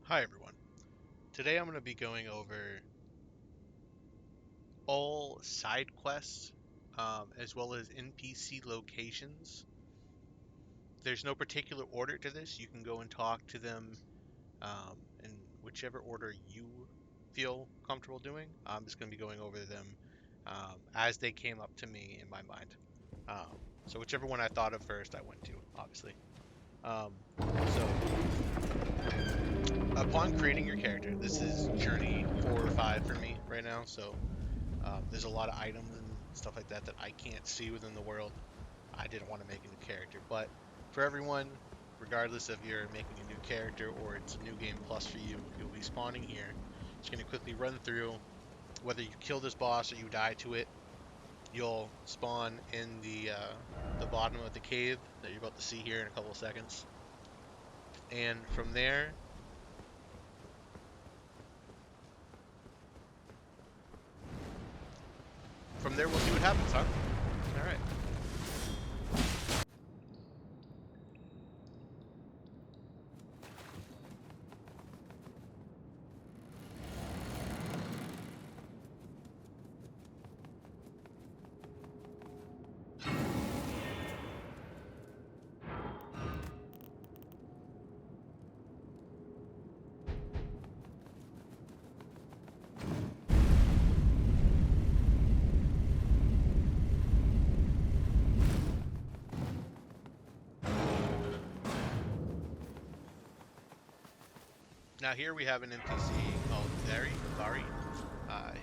Hi everyone. Today I'm going to be going over all side quests as well as NPC locations. There's no particular order to this. You can go and talk to them in whichever order you feel comfortable doing. I'm just going to be going over them as they came up to me in my mind. So whichever one I thought of first, I went to, obviously. So upon creating your character, this is journey 4 or 5 for me right now. So there's a lot of items and stuff like that that I can't see within the world. I didn't want to make a new character, but for everyone, regardless if you're making a new character or it's a new game plus for you, you'll be spawning here. Just gonna quickly run through whether you kill this boss or you die to it. You'll spawn in the bottom of the cave that you're about to see here in a couple of seconds, and from there we'll see what happens, huh? All right. Now here we have an NPC called Vari.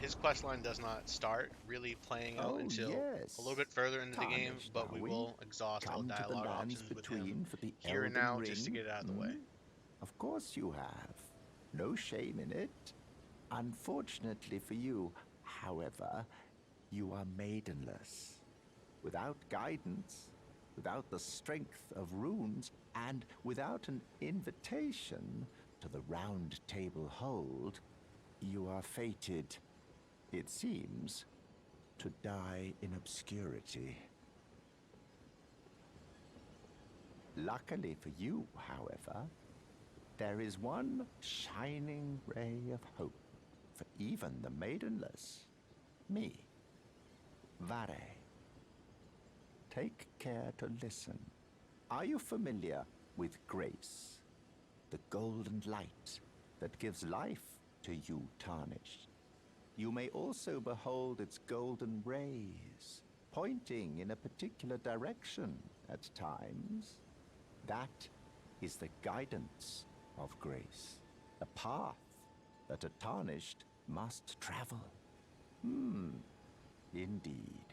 His quest line does not start really playing out Oh, until a little yes. bit further into the game, Tarnished, but are we we? will exhaust all Come to the dialogue lands options with him between for the here and Elden now just to Ring? get it out of the way. Hmm? Of course you have. No shame in it. Unfortunately for you, however, you are maidenless. Without guidance, without the strength of runes, and without an invitation to the Round Table Hold, you are fated, it seems, to die in obscurity. Luckily for you, however, there is one shining ray of hope for even the maidenless. Me, Vare. Take care to listen. Are you familiar with grace? The golden light that gives life to you tarnished. You may also behold its golden rays, pointing in a particular direction at times. That is the guidance of grace, a path that a tarnished must travel. Indeed.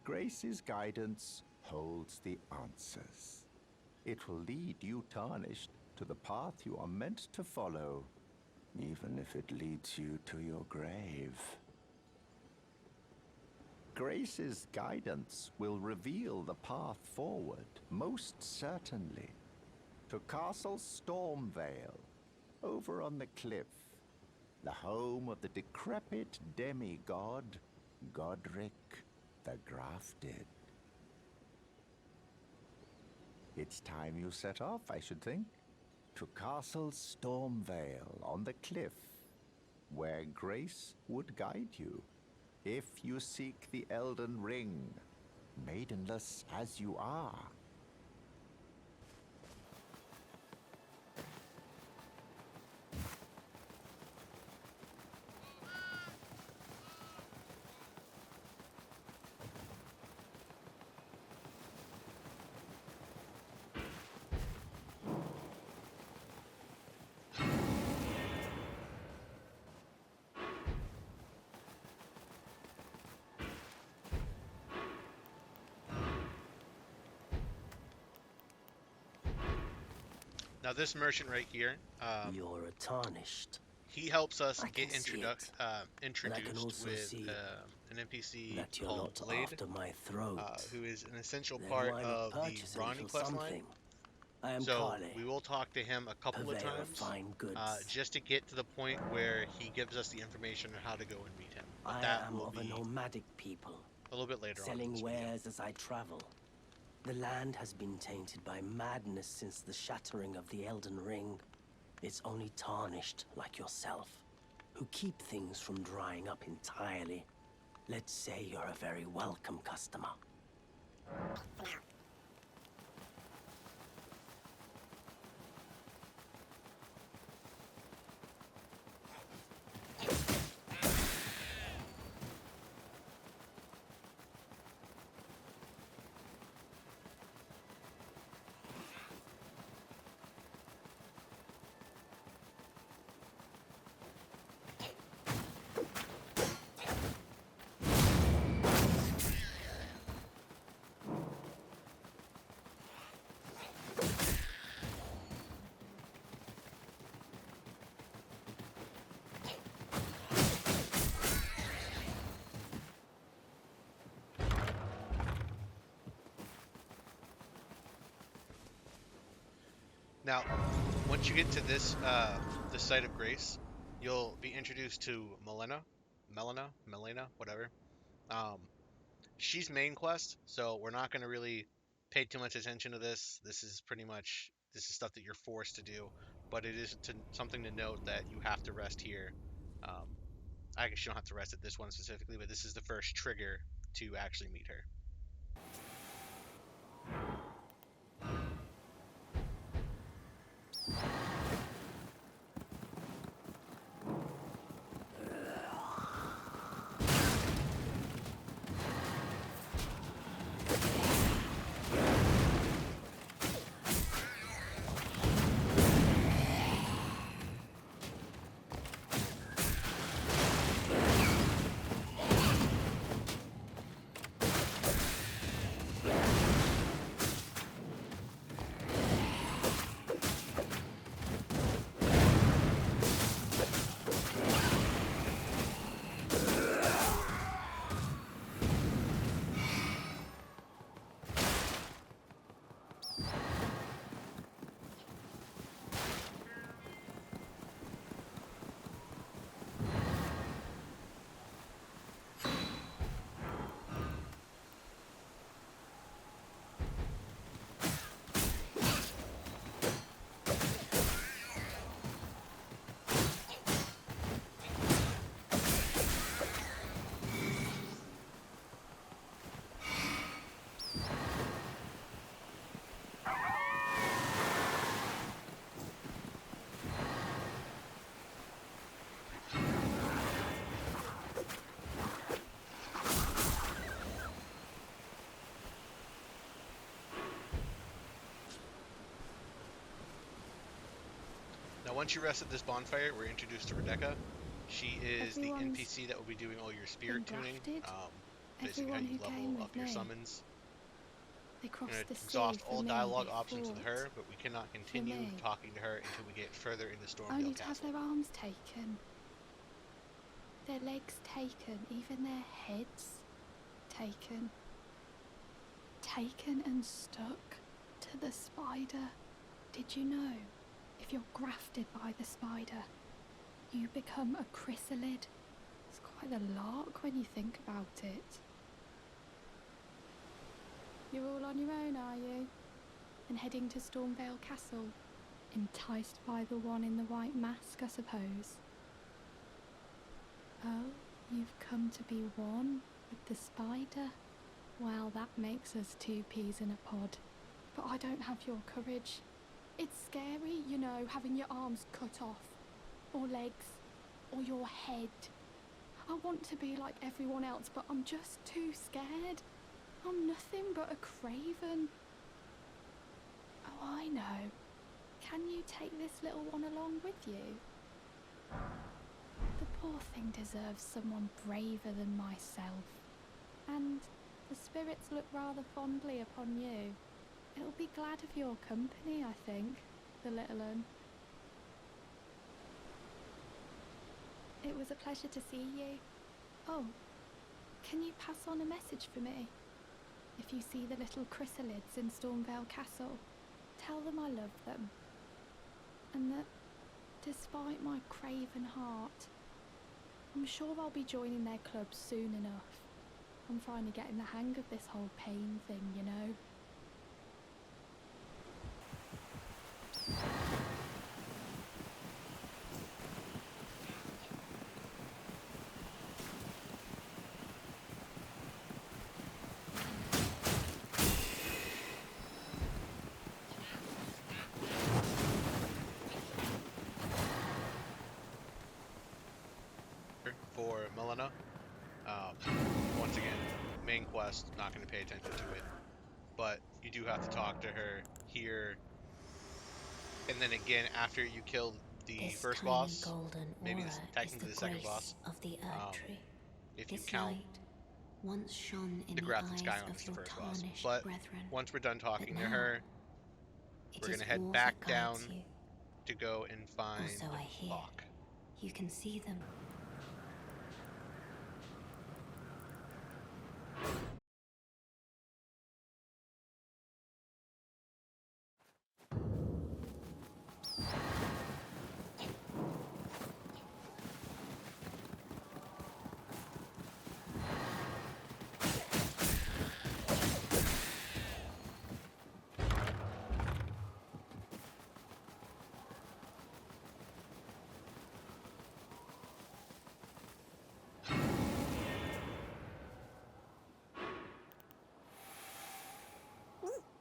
Grace's guidance holds the answers. It will lead you tarnished to the path you are meant to follow, even if it leads you to your grave. Grace's guidance will reveal the path forward, most certainly. To Castle Stormvale, over on the cliff, the home of the decrepit demigod, Godric the Grafted. It's time you set off, I should think, to Castle Stormvale on the cliff, where Grace would guide you if you seek the Elden Ring, maidenless as you are. Now this merchant right here, You're a tarnished. he helps us I can get see it. But I can introduced also with see an NPC that you're called not Blade, after my throat. who is an essential Then part why not of the purchase a Ronnie little quest line. something? I am So Kale, we will talk to him a couple of purveyor of times, fine goods. just to get to the point where he gives us the information on how to go and meet him. But I that am will of a be nomadic people, a little bit later on in selling this video. wares as I travel. The land has been tainted by madness since the shattering of the Elden Ring. It's only tarnished like yourself, who keep things from drying up entirely. Let's say you're a very welcome customer. Now, once you get to the site of grace, you'll be introduced to Melina, whatever. Um, she's main quest, so we're not going to really pay too much attention to this. This is stuff that you're forced to do, but it is something to note that you have to rest here. Um, I guess you don't have to rest at this one specifically, but this is the first trigger to actually meet her. Now, once you rest at this bonfire, we're introduced to Rebecca. She is the NPC that will be doing all your spirit tuning. Basically how you level up your summons. They We're going crossed to the sea exhaust for all me, dialogue they options with fought her, but we cannot continue me. talking to her until we get further into Only Stormdale to have Castle. their arms taken, their legs taken, even their heads taken. Taken and stuck to the spider. Did you know, if you're grafted by the spider, you become a chrysalid? It's quite a lark when you think about it. You're all on your own, are you? And heading to Stormvale Castle? Enticed by the one in the white mask, I suppose. Oh, you've come to be one with the spider? Well, that makes us two peas in a pod. But I don't have your courage. It's scary, you know, having your arms cut off. Or legs. Or your head. I want to be like everyone else, but I'm just too scared. I'm nothing but a craven. Oh, I know. Can you take this little one along with you? The poor thing deserves someone braver than myself. And the spirits look rather fondly upon you. It'll be glad of your company, I think, the little un. It was a pleasure to see you. Oh, can you pass on a message for me? If you see the little chrysalids in Stormvale Castle, tell them I love them. And that, despite my craven heart, I'm sure I'll be joining their club soon enough. I'm finally getting the hang of this whole pain thing, you know. main quest, not going to pay attention to it. But you do have to talk to her here, and then again after you kill the This first tiny boss, golden maybe aura this is technically the the second grace boss, of the Earth um, Tree. if you This count light once shone in the the Grath and eyes Skyrim of is the your first boss. tarnished But brethren, once we're done but talking to now her, it we're is going to head water back guides down you, to go and or find so I hear. Bach. You can see them.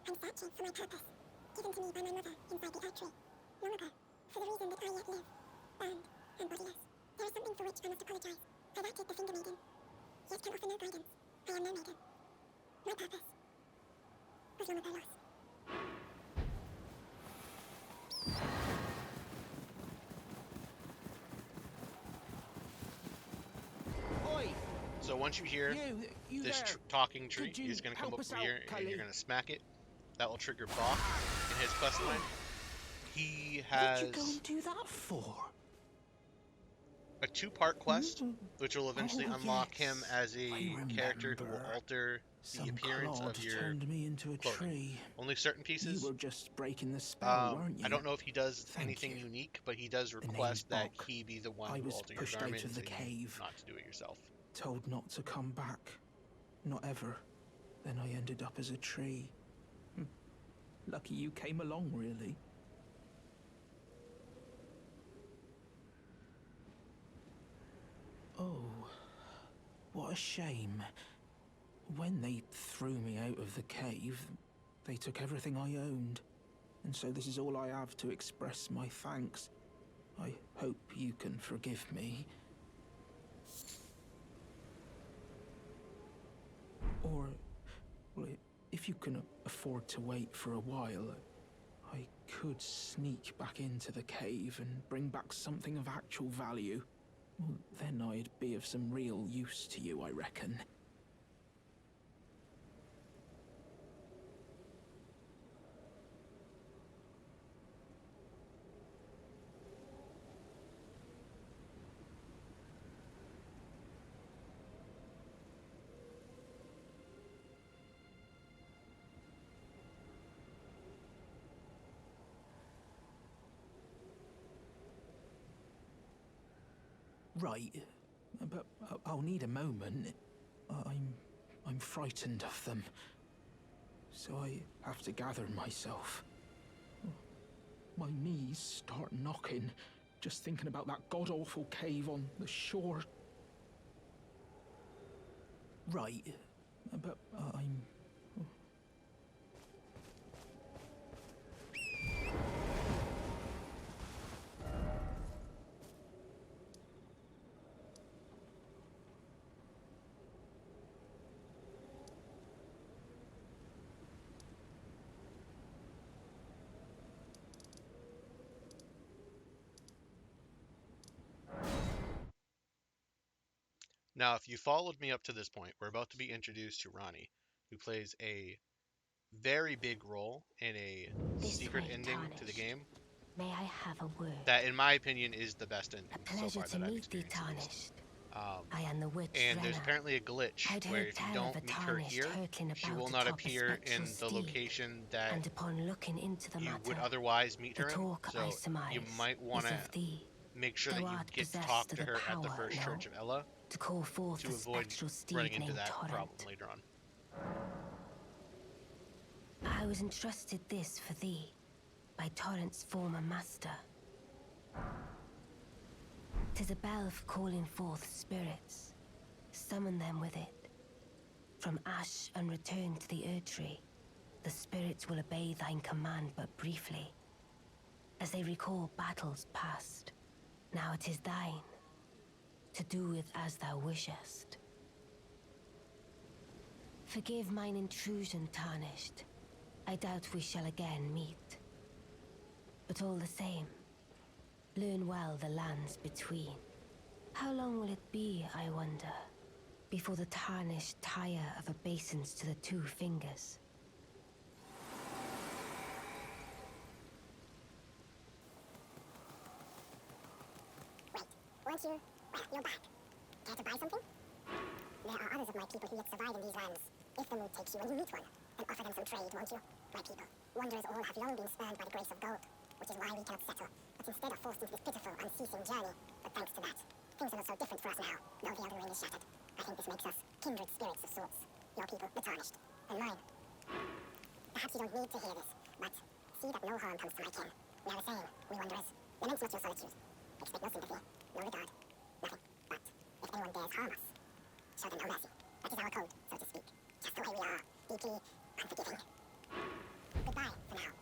I'm searching for my purpose, given to me by my mother inside the Earth Tree, long ago, for the reason that I yet live, burned and bodiless. There is something for which I must apologize. I've acted the finger maiden, yet can offer no guidance. I am no maiden. My purpose was long ago lost. Oi! So once you hear You this there. talking tree, Could you he's going to come help up us over out, here and you're Cully? going to smack it. That will trigger Bach in his quest line. He What'd you go has and do that for? a two-part quest, which will eventually Oh, unlock yes. him as a I character who will remember. alter the Some appearance clod of your turned me into a clothing. tree. Only certain You pieces. were just breaking the spell, weren't you? I don't know if he does Thank anything you. unique, but he does The name's request that Bach. he be the one I who was alter your pushed out garments of the and cave. not to do it yourself. Told not to come back. Not ever. Then I ended up as a tree. Lucky you came along, really. Oh, what a shame. When they threw me out of the cave, they took everything I owned. And so this is all I have to express my thanks. I hope you can forgive me. Or, well, if you can afford to wait for a while, I could sneak back into the cave and bring back something of actual value. Well, then I'd be of some real use to you, I reckon. Right, but I'll need a moment. I'm frightened of them, so I have to gather myself. My knees start knocking, just thinking about that god-awful cave on the shore. Right, but I'm... Now, if you followed me up to this point, we're about to be introduced to Ronnie, who plays a very big role in a This secret way, ending to the Tarnished. game May I have a word? that, in my opinion, is the best ending A so pleasure far to that I've meet thee, experienced at least. Tarnished. I am the witch And there's Renna. apparently a glitch I'd where heard if you tell of don't a meet her tarnished here, hurtling she about will not atop a appear in spectral the steed, location that and upon looking into the you matter, would otherwise meet the her in. talk I So surmise you might want is to of thee. make sure Thou that you art get to possessed talk of to the her at the power, first no? church of Ella To call forth to the avoid spectral running steed into named that Torrent. problem later on. I was entrusted this for thee by Torrent's former master. 'Tis a bell for calling forth spirits. Summon them with it. From ash and return to the Erdtree, the spirits will obey thine command but briefly, as they recall battles past. Now it is thine, to do with as thou wishest. Forgive mine intrusion, Tarnished. I doubt we shall again meet. But all the same, learn well the lands between. How long will it be, I wonder, before the Tarnished tire of obeisance to the two fingers? Wait, weren't you? Well, you're back. Care to buy something? There are others of my people who yet survive in these lands. If the mood takes you and you meet one, then offer them some trade, won't you? My people, wanderers all have long been spurned by the grace of gold, which is why we cannot settle, but instead are forced into this pitiful, unceasing journey. But thanks to that, things are not so different for us now, though the Elder Ring is shattered. I think this makes us kindred spirits of sorts. Your people, the Tarnished, and mine. Perhaps you don't need to hear this, but see that no harm comes to my kin. We are the same, we wanderers. Lament not your solitude. Expect no sympathy, no regard, nothing. But if anyone dares harm us, show them no mercy. That is our code, so to speak. Just the way we are, deeply unforgiving. Goodbye for now.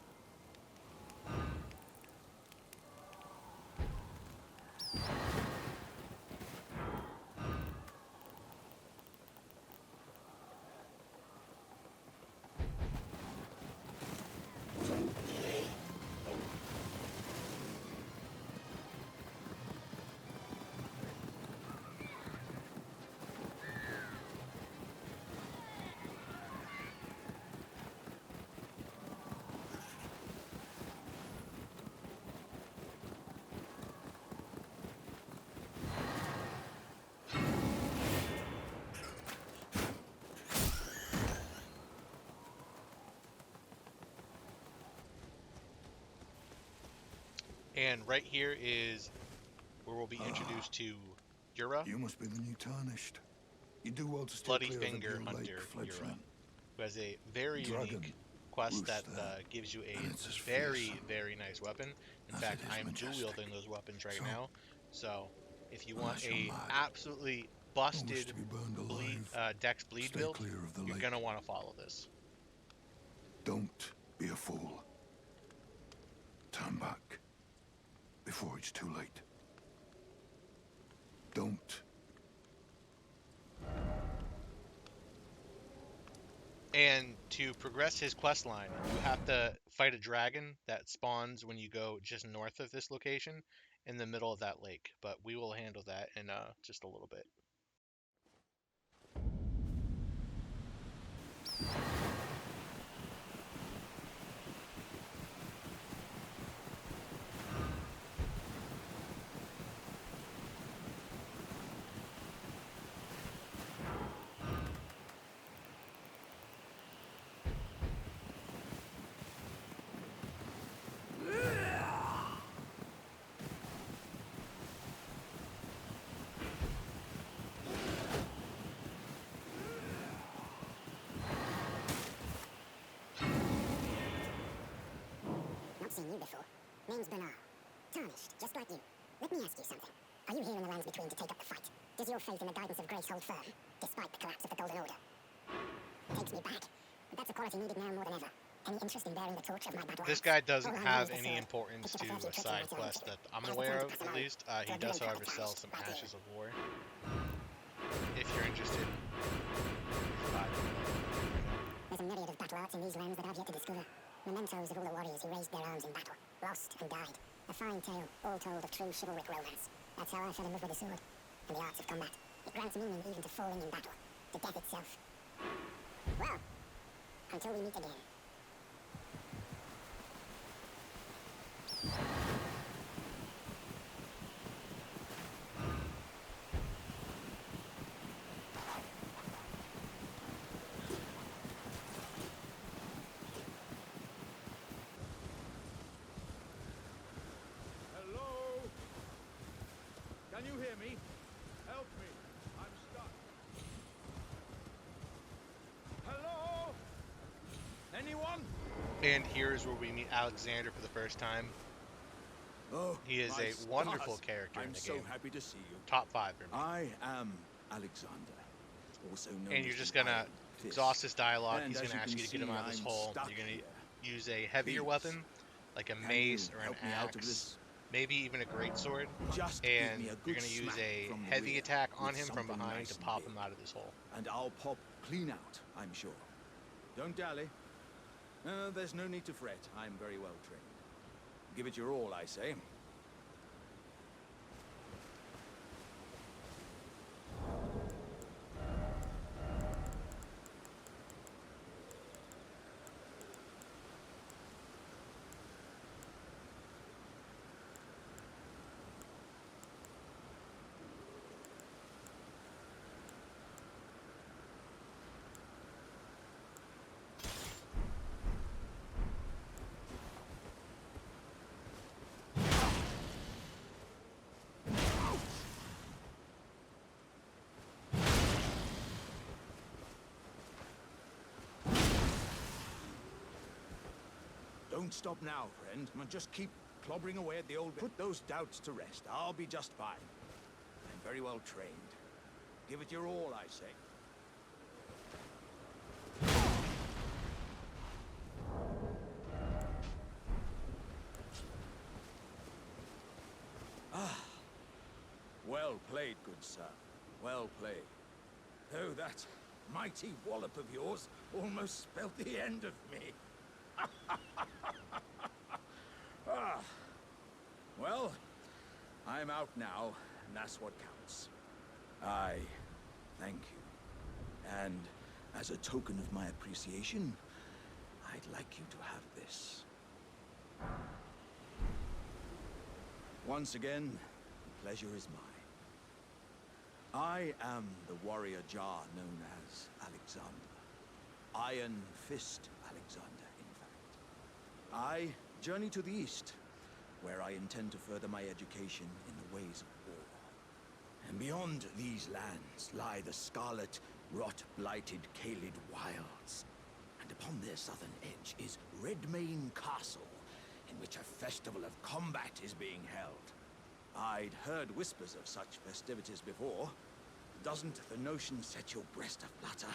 And right here is where we'll be introduced to Yura, You must be the new Tarnished. You do well to stay Bloody clear of the Finger Gill Hunter Lake Yura, fledgling. who has a very Dragon unique quest that rooster, gives you and a it's as very, fearsome very nice weapon. In as fact, it is I'm dual majestic. wielding those weapons right So, now. So, if you want unless you're a mad, absolutely don't wish busted to be burned bleed, alive. Dex bleed Stay build, clear of the you're lake. gonna want to follow this. Don't be a fool. Turn back before it's too late. Don't. And to progress his quest line, you have to fight a dragon that spawns when you go just north of this location in the middle of that lake. But we will handle that in just a little bit. Not seen you before. Name's Bernard. Tarnished, just like you. Let me ask you something. Are you here in the lands between to take up the fight? Does your faith in the guidance of grace hold firm, despite the collapse of the Golden Order? Takes me back. But that's a quality needed now more than ever. Any interest in bearing the torch of my battle This axe? guy doesn't All I know have is the any sword. importance Picture to the 30 a tricks side in my quest turn. that I'm Now's the aware time to of, pass at along. least. To a He brilliant does, however, practice sell tarnished, some right here. Ashes of War. If you're interested. There's a myriad of battle arts in these lands that I've yet to discover. Mementos of all the warriors who raised their arms in battle, lost and died. A fine tale, all told of true chivalric romance. That's how I fell in love with the sword, and the arts of combat. It grants meaning even to falling in battle, to death itself. Well, until we meet again. Hello? Can you hear me? Help me. I'm stuck. Hello? Anyone? And here's where we meet Alexander for the first time. Oh, He is my a wonderful stars. character in I'm the so game. happy to see you. Top 5 for me. I am Alexander, also known And you're as just the gonna Iron Fist. exhaust his dialogue. And He's as gonna ask can you to get him see, out of this I'm hole. stuck You're gonna here. use a heavier Please, weapon, like a can mace you or an help me out of axe, this? maybe even a greatsword. Just give And me a you're good gonna use smack a from the heavy rear attack on with him from something behind nice to and pop big. him out of this hole. And I'll pop clean out, I'm sure. Don't dally. There's no need to fret. I'm very well trained. Give it your all, I say. Don't stop now, friend. Just keep clobbering away at the old... Put those doubts to rest. I'll be just fine. I'm very well trained. Give it your all, I say. Ah. Well played, good sir. Well played. Though that mighty wallop of yours almost spelled the end of me. Ah. Well, I'm out now, and that's what counts. I thank you. And as a token of my appreciation, I'd like you to have this. Once again, the pleasure is mine. I am the warrior Jar known as Alexander. Iron Fist Alexander, in fact. I journey to the east, where I intend to further my education in the ways of war. And beyond these lands lie the scarlet, rot-blighted Caelid wilds. And upon their southern edge is Redmane Castle, in which a festival of combat is being held. I'd heard whispers of such festivities before. Doesn't the notion set your breast aflutter?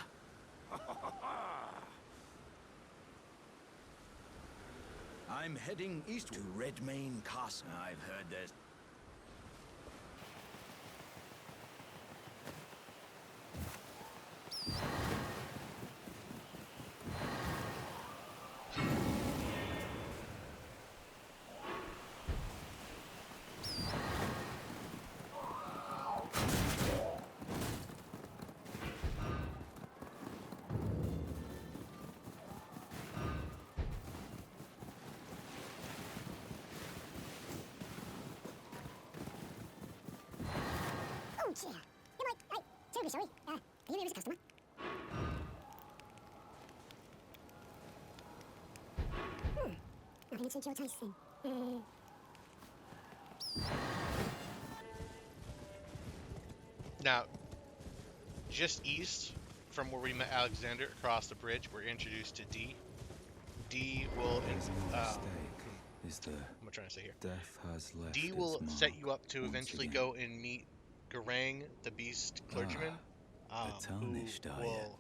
I'm heading east to Redmane Castle. I've heard there's... Oh, dear. I'm terribly sorry. Can you hear as a customer? Nothing to suit your taste, then. Now, just east from where we met Alexander, across the bridge, we're introduced to D. D will... Is the what am I trying to say here? death has left D its will set you mark up to once eventually again. go and meet Garank, the Beast Clergyman, a tarnished, who are ya? will...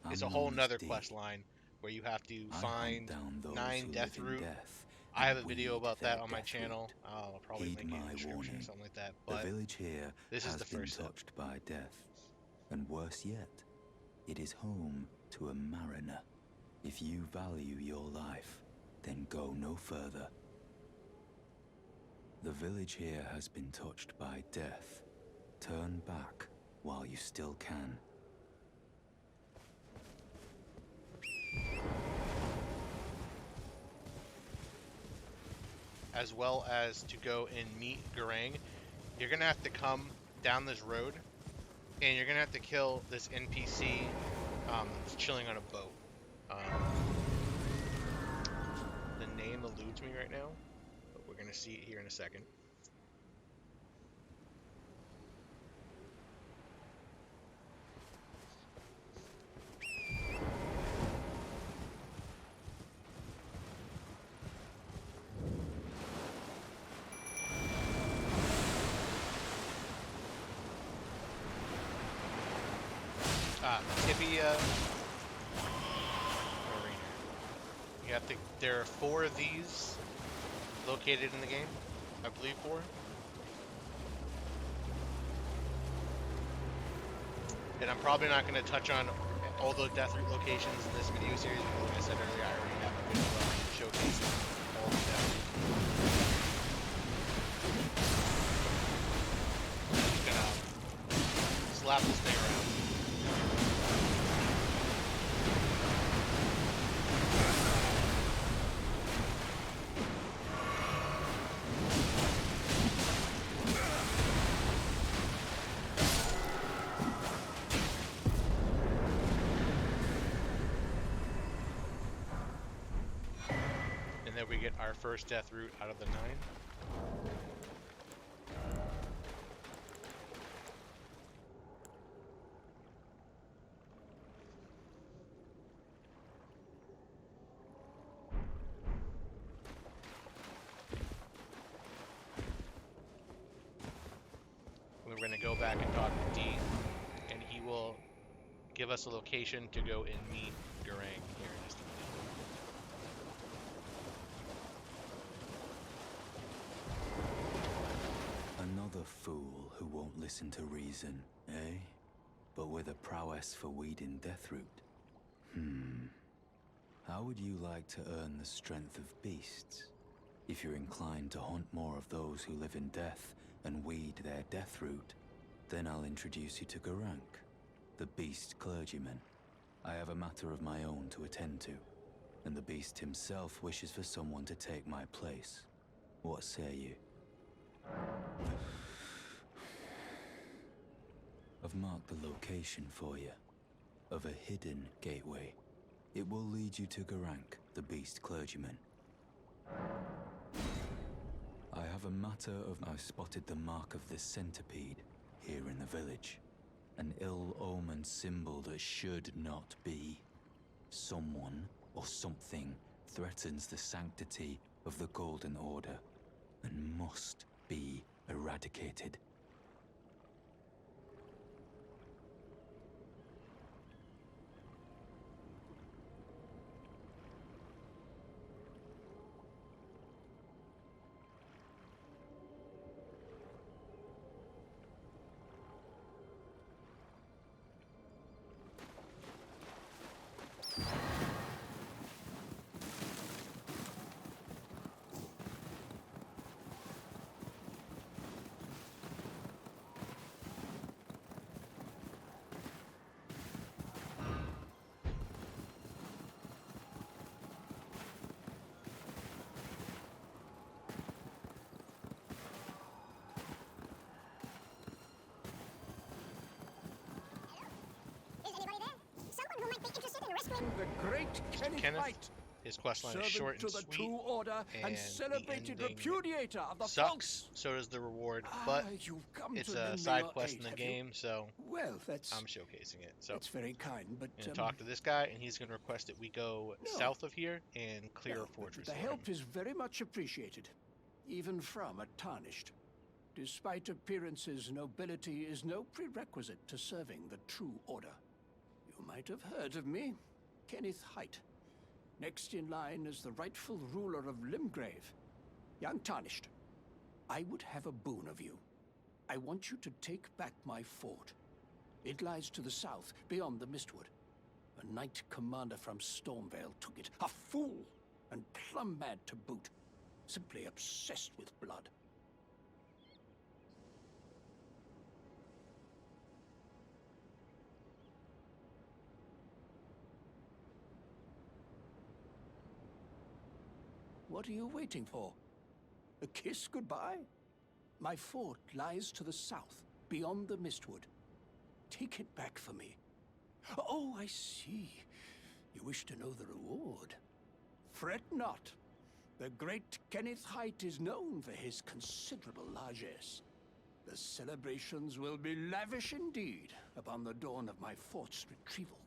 I'm It's a whole known as nother D. quest line where you have to I find hunt down those 9 who death live in root. death I have and a video weed about their that on my death channel. root. I'll probably Heed link it in my the description or warning. something like that. The But village here this has is the been first step. touched by death, and worse yet, it is home to a mariner. If you value your life, then go no further. The village here has been touched by death. Turn back while you still can. As well as to go and meet Garank, you're gonna have to come down this road, and you're gonna have to kill this NPC that's chilling on a boat. The name eludes me right now, but we're gonna see it here in a second. Tibia Arena. You have to. There are 4 of these located in the game. I believe 4. And I'm probably not going to touch on all the death root locations in this video series, because like I said earlier, I already have a video showcasing all the death root. I'm just gonna slap this thing around. And then we get our first death root out of the 9. We're going to go back and talk to D, and he will give us a location to go and meet Garank here in just a minute. Another fool who won't listen to reason, eh? But with a prowess for weeding Deathroot. How would you like to earn the strength of beasts? If you're inclined to hunt more of those who live in death and weed their Deathroot, then I'll introduce you to Garank, the beast clergyman. I have a matter of my own to attend to, and the beast himself wishes for someone to take my place. What say you? I've marked the location for you, of a hidden gateway. It will lead you to Garank, the beast clergyman. I have a matter of... I spotted the mark of the centipede here in the village. An ill-omened symbol that should not be. Someone or something threatens the sanctity of the Golden Order and must be eradicated. The great Kenneth, Knight, his questline is servant short and to the sweet, true order and the celebrated ending repudiator of the sucks. So does the reward, but you've come it's to a lend me side your quest aid, in the have you? game, so Well, that's I'm showcasing it. So that's very kind, but I'm gonna talk to this guy, and he's gonna request that we go no. south of here and clear a well, fortress the for help him. is very much appreciated, even from a tarnished. Despite appearances, nobility is no prerequisite to serving the true order. You might have heard of me, Kenneth Height. Next in line is the rightful ruler of Limgrave, young Tarnished. I would have a boon of you. I want you to take back my fort. It lies to the south, beyond the Mistwood. A knight commander from Stormvale took it. A fool, and plumb mad to boot. Simply obsessed with blood. What are you waiting for? A kiss goodbye? My fort lies to the south, beyond the Mistwood. Take it back for me. Oh, I see. You wish to know the reward. Fret not. The great Kenneth Height is known for his considerable largesse. The celebrations will be lavish indeed upon the dawn of my fort's retrieval.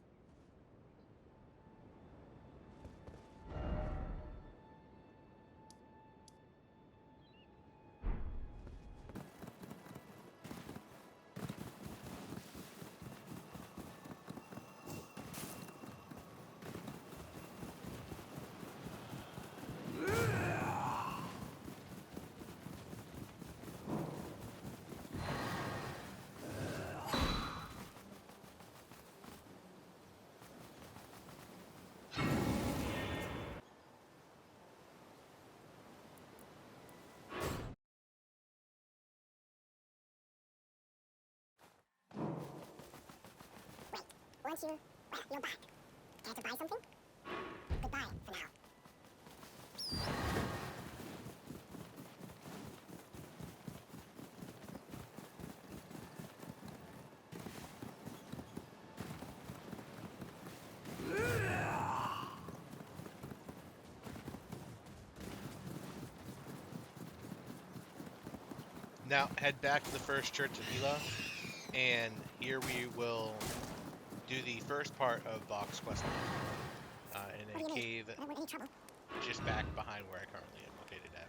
Once you're back. Care to buy something? Goodbye for now. Now head back to the first church of Hela, and here we will do the first part of Bach's quest in a cave I don't want any trouble. just back behind where I currently am located at.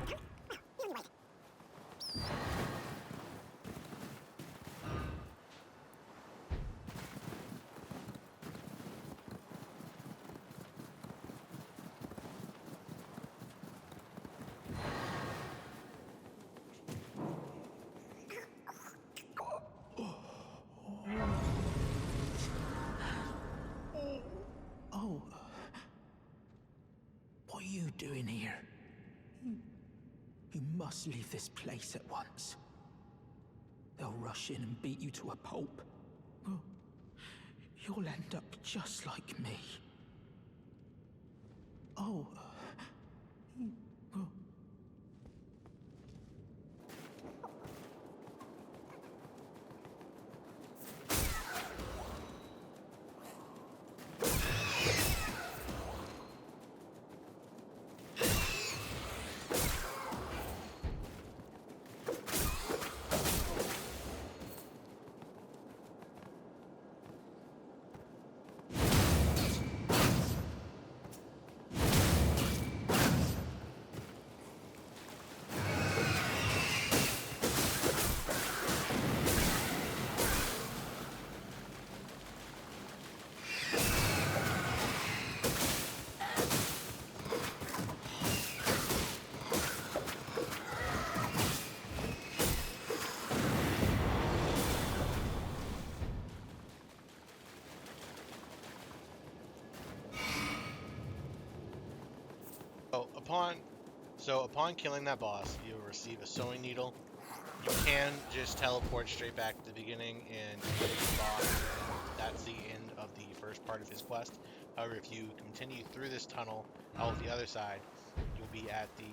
Okay. Well, the only way. Oh. What are you doing here? You must leave this place at once. They'll rush in and beat you to a pulp. Oh, you'll end up just like me. Oh. Oh. Upon killing that boss, you will receive a sewing needle. You can just teleport straight back to the beginning and kill the boss, and that's the end of the first part of his quest. However, if you continue through this tunnel out the other side, you'll be at the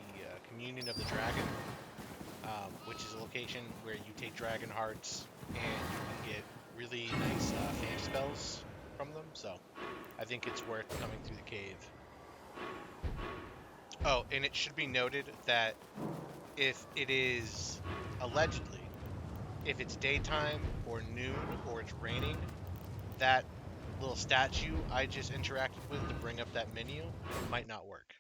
Communion of the Dragon, which is a location where you take dragon hearts and you can get really nice fame spells from them. So I think it's worth coming through the cave. Oh, and it should be noted that if it is allegedly, if it's daytime or noon or it's raining, that little statue I just interacted with to bring up that menu might not work.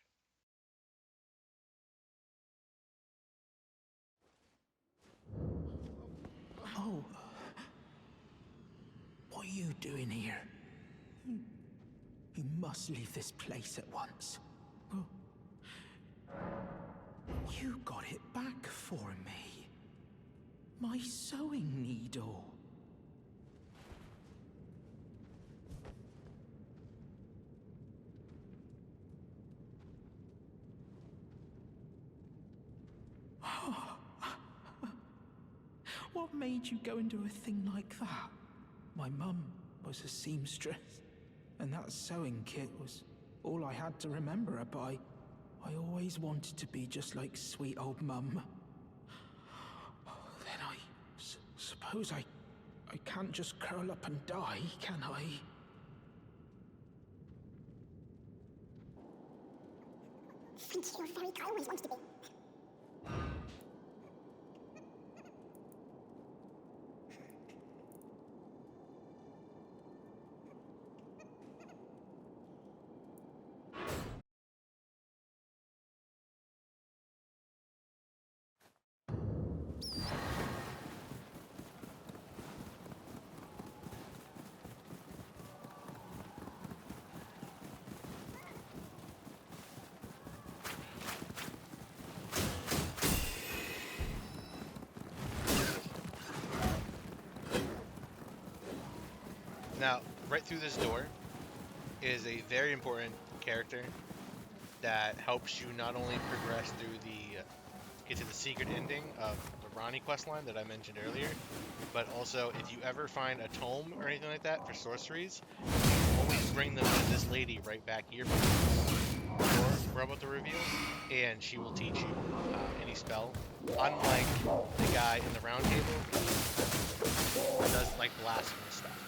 Oh. What are you doing here? You must leave this place at once. Oh. You got it back for me. My sewing needle. What made you go and do a thing like that? My mum was a seamstress, and that sewing kit was all I had to remember her by. I always wanted to be just like sweet old Mum. Then I suppose I can't just curl up and die, can I? Thank you, you're very I always wanted to be. Now, right through this door is a very important character that helps you not only progress through the get to the secret ending of the Ronnie questline that I mentioned earlier. But also, if you ever find a tome or anything like that for sorceries, always bring them to this lady right back here before we're about to reveal, and she will teach you any spell. Unlike the guy in the round table, who does like blasphemous stuff.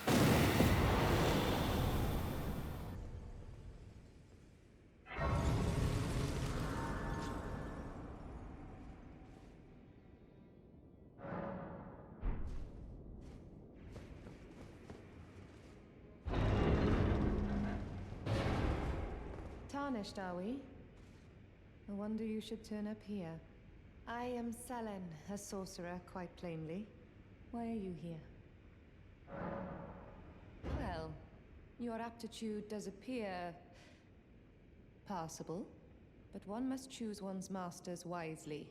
Tarnished, are we? No wonder you should turn up here. I am Selen, a sorcerer, quite plainly. Why are you here? Well, your aptitude does appear passable, but one must choose one's masters wisely.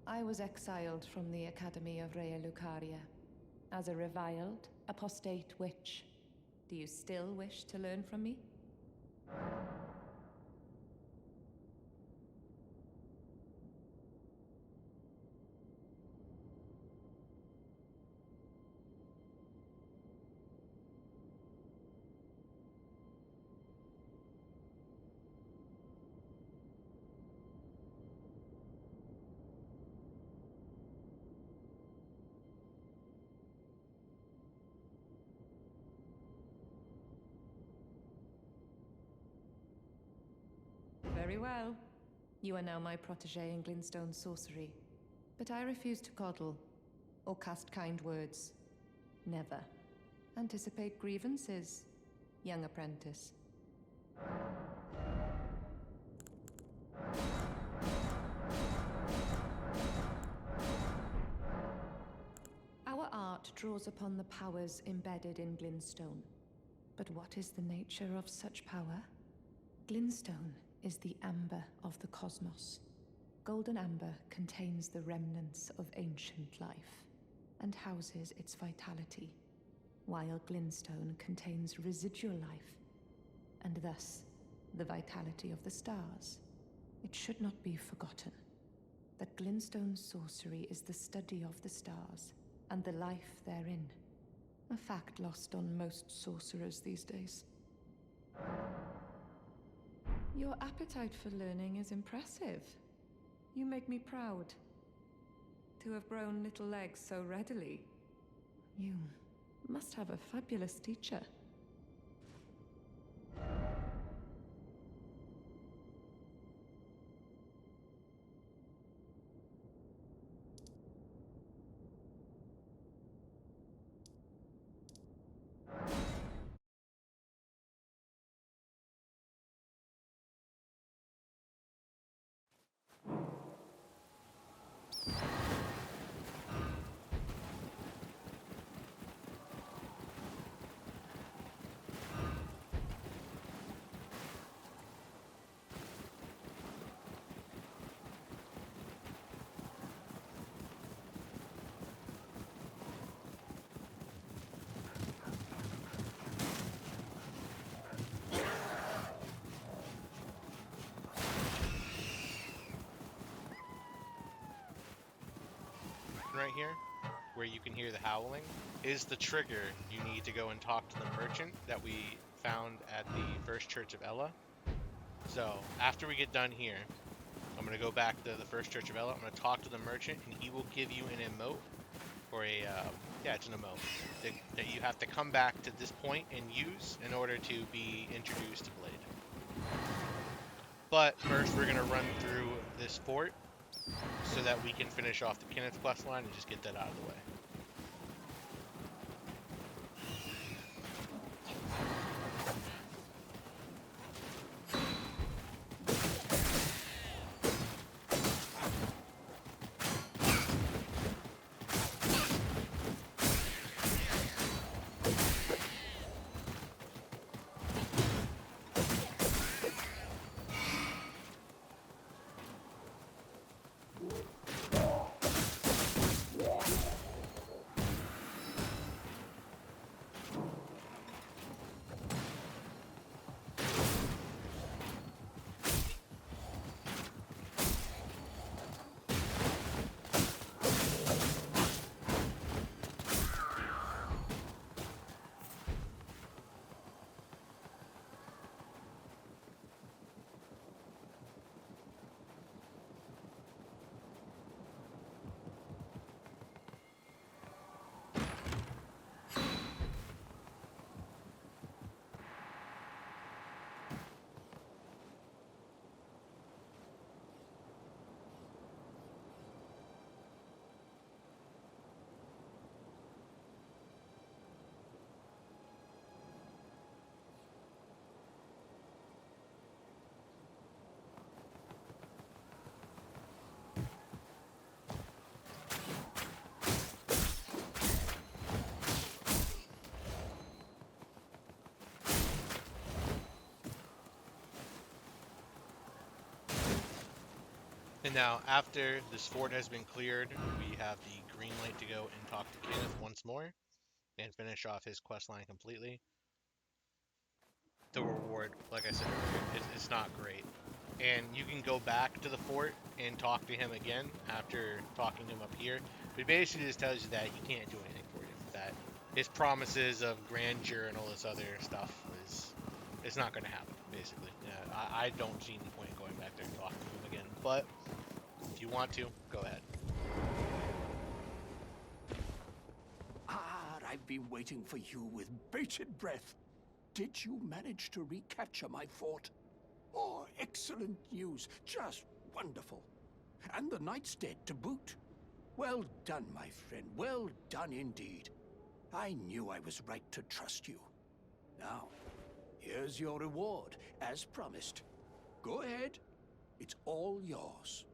I was exiled from the Academy of Rea Lucaria as a reviled, apostate witch. Do you still wish to learn from me? Very well. You are now my protege in Glintstone sorcery. But I refuse to coddle, or cast kind words. Never. Anticipate grievances, young apprentice. Our art draws upon the powers embedded in Glintstone. But what is the nature of such power? Glintstone is the amber of the cosmos. Golden amber contains the remnants of ancient life and houses its vitality, while Glintstone contains residual life and thus the vitality of the stars. It should not be forgotten that Glintstone sorcery is the study of the stars and the life therein, a fact lost on most sorcerers these days. Your appetite for learning is impressive. You make me proud to have grown little legs so readily. You must have a fabulous teacher. Right here, where you can hear the howling, is the trigger you need to go and talk to the merchant that we found at the First Church of Ella. So after we get done here, I'm going to go back to the First Church of Ella. I'm going to talk to the merchant, and he will give you an emote, or a, yeah, it's an emote, that you have to come back to this point and use in order to be introduced to Blade. But first, we're going to run through this fort, so that we can finish off the Kenneth quest line and just get that out of the way. And now, after this fort has been cleared, we have the green light to go and talk to Kenneth once more and finish off his quest line completely. The reward, like I said earlier, it's not great. And you can go back to the fort and talk to him again after talking to him up here. But he basically just tells you that he can't do anything for you. That his promises of grandeur and all this other stuff it's not going to happen, basically. Yeah, I don't see any point in going back there and talking to him again. But if you want to, go ahead. Ah, I've been waiting for you with bated breath. Did you manage to recapture my fort? Oh, excellent news. Just wonderful. And the knight's dead to boot. Well done, my friend. Well done indeed. I knew I was right to trust you. Now, here's your reward, as promised. Go ahead. It's all yours.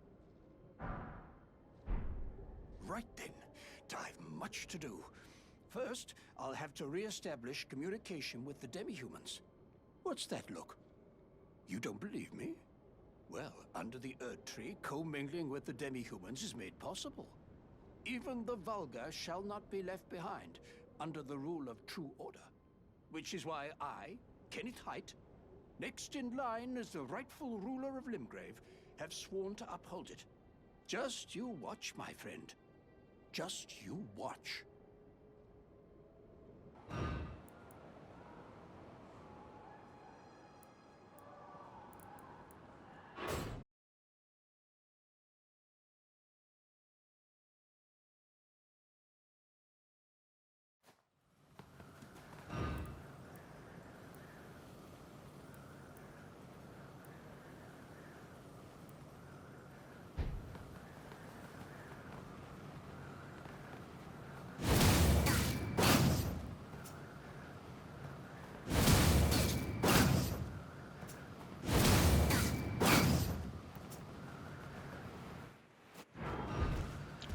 Right then. I've much to do. First, I'll have to re-establish communication with the demi-humans. What's that look? You don't believe me? Well, under the Erd Tree, commingling with the demi-humans is made possible. Even the vulgar shall not be left behind, under the rule of true order. Which is why I, Kenneth Haight, next in line as the rightful ruler of Limgrave, have sworn to uphold it. Just you watch, my friend. Just you watch.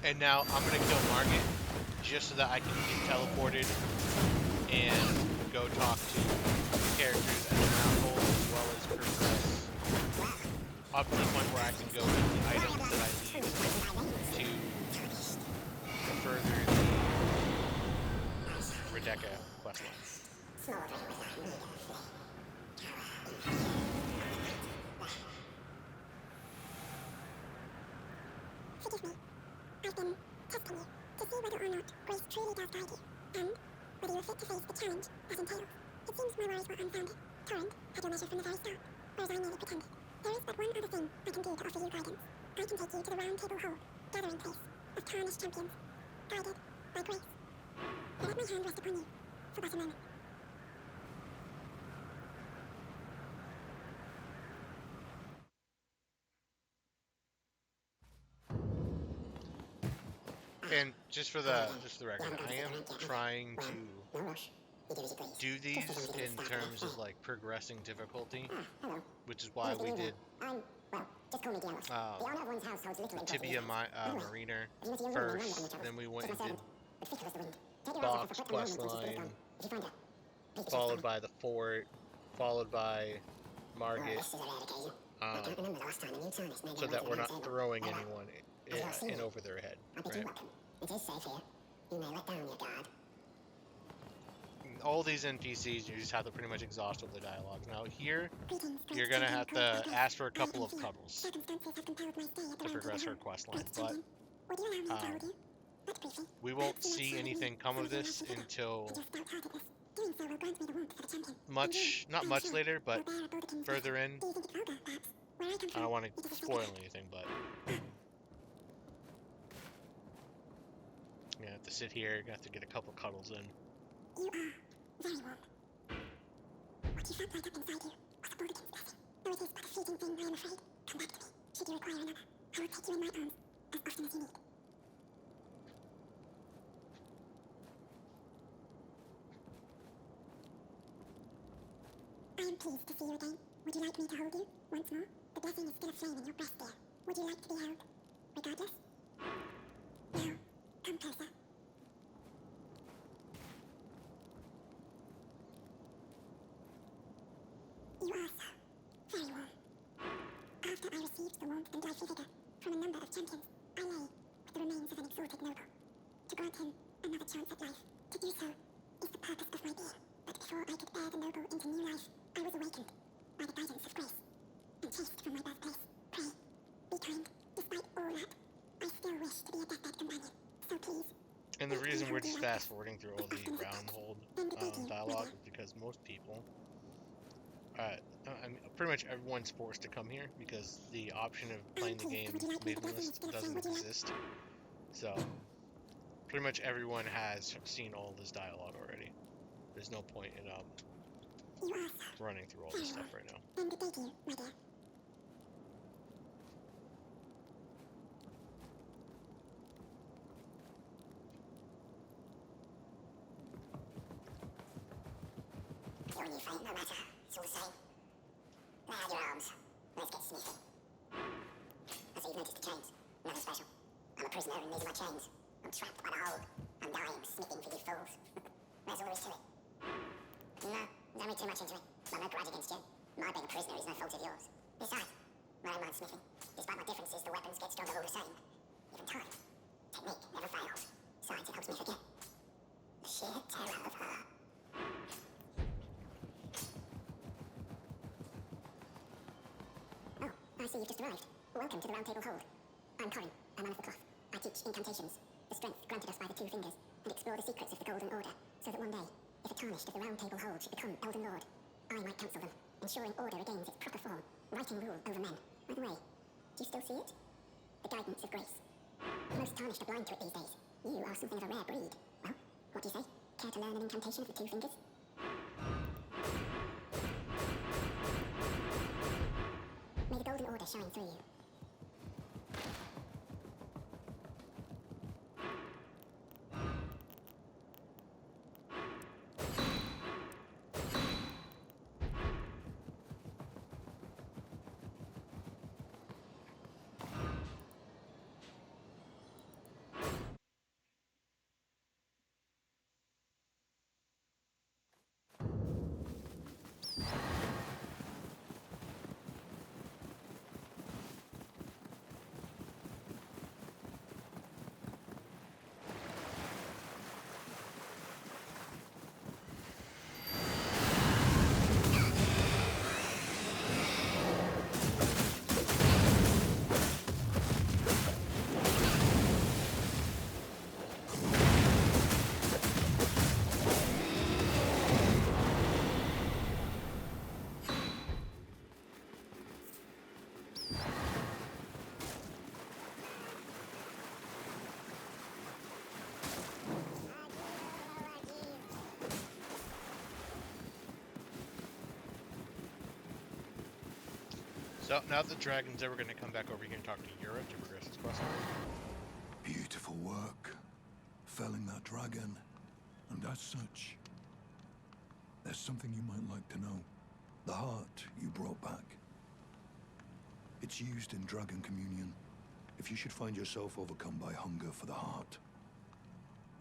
And now I'm going to kill Margit just so that I can get teleported and go talk to the characters at the mouthful as well as progress up to the point where I can go get the items that I need to further the Rebecca questline. Forgive me. I've been testing you to see whether or not grace truly does guide you, and whether you're fit to face the challenge that entails. It seems my worries were unfounded. Torrent had your measure from the very start, whereas I merely pretended. There is but one other thing I can do to offer you guidance. I can take you to the Round Table Hall, gathering place of tarnished champions, guided by grace. Let my hand rest upon you for but a moment. And just for the record, I am trying to do these in terms of like progressing difficulty, which is why we did Tibia Mariner first, then we went and did Box questline, followed by the fort, followed by Margit, so that we're not throwing anyone in over their head, right? It is safe here. You may let down your guard. All these NPCs, you just have to pretty much exhaust all the dialogue. Now here, you're gonna have to ask for a couple of cuddles to progress her questline, but we won't see anything come of this until not much later, but further in. I don't want to spoil anything, but you have to sit here, you have to get a couple cuddles in. You are very warm. What you felt like up inside you was a Bulligan's blessing. Though it is but a fleeting thing, I am afraid. Come back to me. Should you require another, I will take you in my arms as often as you need. I am pleased to see you again. Would you like me to hold you once more? The blessing is still aflame in your breast there. Would you like to be held, regardless? Now, come closer. You are so very warm. After I received the warmth and lively vigor from a number of champions, I lay with the remains of an exalted noble. To grant him another chance at life. To do so is the purpose of my being. But before I could bear the noble into new life, I was awakened by the guidance of grace and chased from my birthplace. Pray, be kind. Despite all that, I still wish to be a deathbed companion. So please. And the reason we're just fast forwarding through all the Roundhold dialogue is because most people, I mean, pretty much everyone's forced to come here because the option of playing the game maidenless doesn't exist. So pretty much everyone has seen all this dialogue already. There's no point in running through all this stuff right now. And good day to you, my dear. You're a new fight, no matter. It's all the same. Lay out your arms. Let's get smithy. I see you've noticed the chains. Nothing special. I'm a prisoner and these are my chains. I'm trapped by the hold. I'm dying, smithing for you fools. There's all there is to it. No, don't read too much into it. I've no grudge against you. My being a prisoner is no fault of yours. Besides, I don't mind smithing. Despite my differences, the weapons get stronger all the same. Even time. Technique never fails. Besides, it helps me forget the sheer terror of her. Oh, I see you've just arrived. Welcome to the Round Table Hold. I'm Corin, a man of the cloth. I teach incantations, the strength granted us by the Two Fingers, and explore the secrets of the Golden Order, so that one day, if a tarnished of the Round Table Hold should become Elden Lord, I might counsel them, ensuring order regains its proper form, righting rule over men. By the way, do you still see it? The guidance of grace. Most tarnished are blind to it these days. You are something of a rare breed. Well, what do you say? Care to learn an incantation of the Two Fingers? May the Golden Order shine through you. So now the dragon's ever going to come back over here and talk to Yura to progress his quest line. Beautiful work. Felling that dragon. And as such, there's something you might like to know. The heart you brought back. It's used in dragon communion. If you should find yourself overcome by hunger for the heart,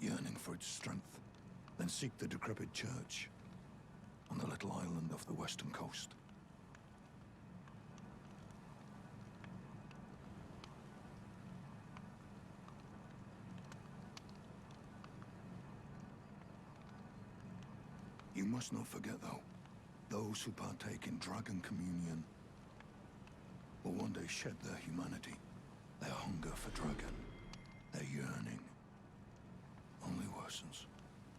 yearning for its strength, then seek the decrepit church on the little island off the western coast. You must not forget, though, those who partake in dragon communion will one day shed their humanity, their hunger for dragon, their yearning only worsens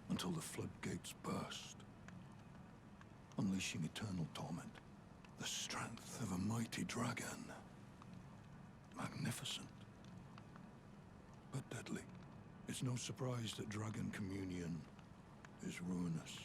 until the floodgates burst, unleashing eternal torment, the strength of a mighty dragon. Magnificent, but deadly. It's no surprise that dragon communion is ruinous.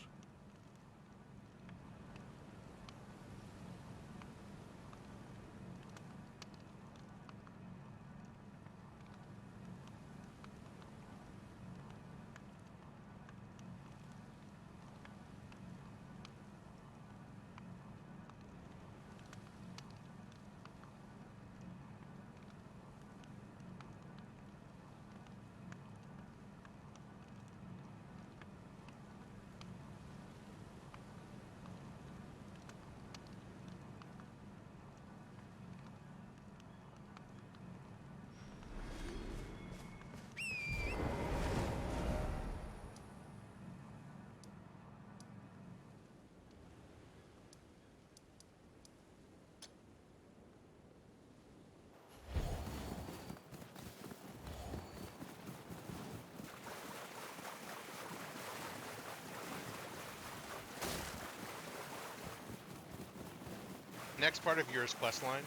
next part of Yura's quest line,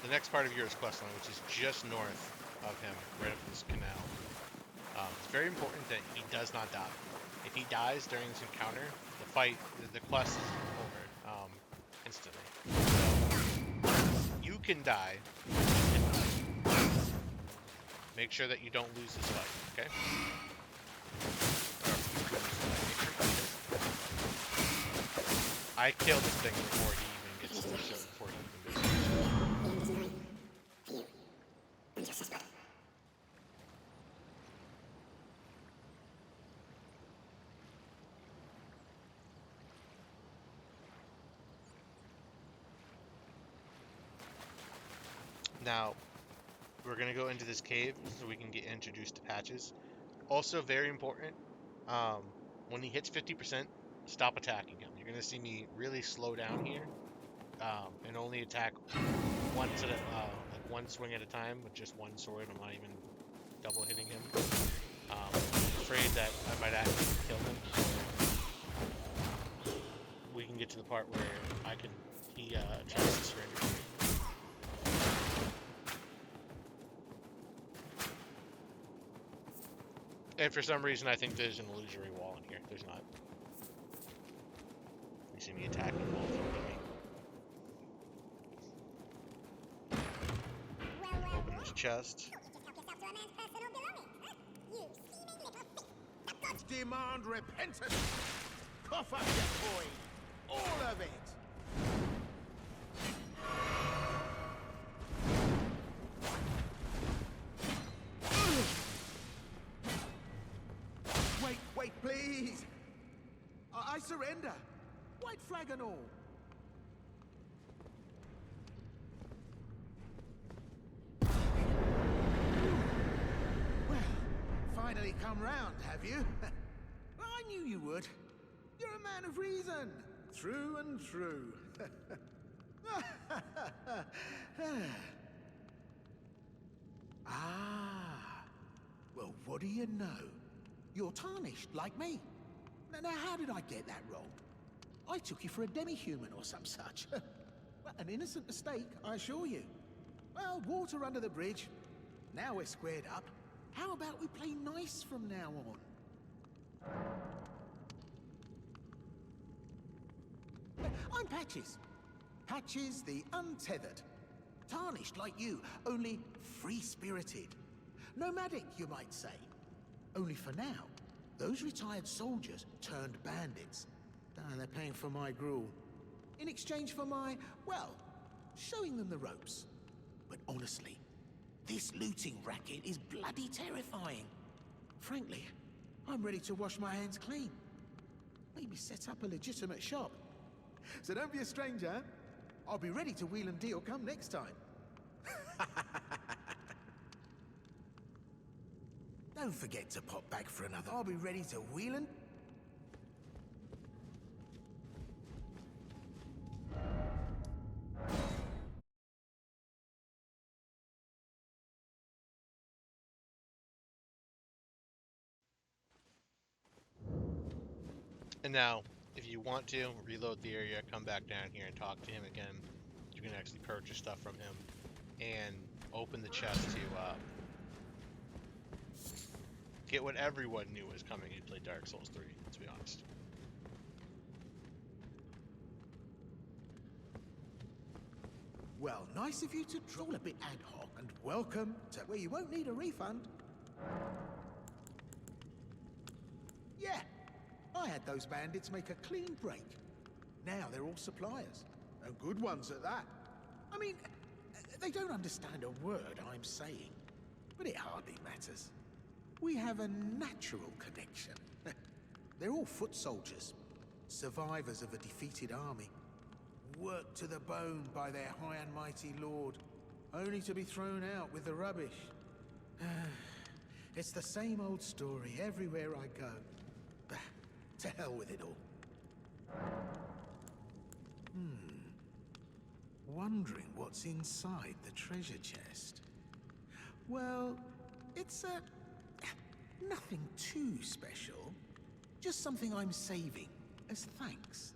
which is just north of him, right up this canal, it's very important that he does not die. If he dies during this encounter, the quest is over instantly. So, you can die. Make sure that you don't lose this fight, okay? I killed this thing before he even gets to the show, before he even goes to the show. Now, we're going to go into this cave so we can get introduced to Patches. Also, very important, when he hits 50%, stop attacking him. You're going to see me really slow down here and only attack like one swing at a time with just one sword. I'm not even double hitting him. I'm afraid that I might actually kill him. So we can get to the part where he tries to surrender to me. And for some reason, I think there's an illusory wall in here. There's not. You see me attacking the wall from me. Open his chest. Demand repentance. Cough up your coin. All of it. Wait, please! I surrender! White flag and all! Well, finally come round, have you? I knew you would. You're a man of reason. True and true. Ah. Well, what do you know? You're tarnished, like me. Now, how did I get that wrong? I took you for a demi-human or some such. Well, an innocent mistake, I assure you. Well, water under the bridge. Now we're squared up. How about we play nice from now on? I'm Patches. Patches the Untethered. Tarnished like you, only free-spirited. Nomadic, you might say. Only for now, those retired soldiers turned bandits. They're paying for my gruel. In exchange for my, well, showing them the ropes. But honestly, this looting racket is bloody terrifying. Frankly, I'm ready to wash my hands clean. Maybe set up a legitimate shop. So don't be a stranger. I'll be ready to wheel and deal come next time. Don't forget to pop back for another. I'll be ready to wheel and... And now, if you want to, reload the area, come back down here and talk to him again. You can actually purchase stuff from him and open the chest to get what everyone knew was coming when you played Dark Souls 3, to be honest. Well, nice of you to draw a bit ad hoc, and welcome to where you won't need a refund. Yeah, I had those bandits make a clean break. Now they're all suppliers, and good ones at that. I mean, they don't understand a word I'm saying, but it hardly matters. We have a natural connection. They're all foot soldiers, survivors of a defeated army, worked to the bone by their high and mighty lord, only to be thrown out with the rubbish. It's the same old story everywhere I go. To hell with it all. Wondering what's inside the treasure chest. Well, it's nothing too special. Just something I'm saving as thanks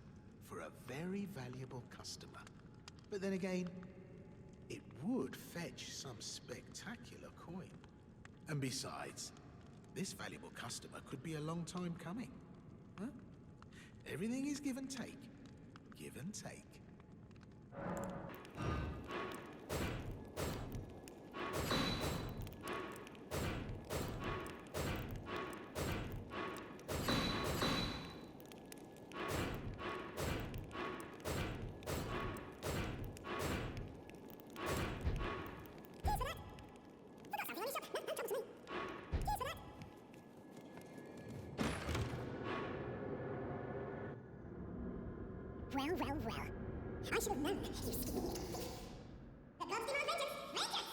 for a very valuable customer. But then again, it would fetch some spectacular coin. And besides, this valuable customer could be a long time coming. Huh? Everything is give and take. Give and take. Well. I should have known, you scheming little thief. The gods give our vengeance! Vengeance!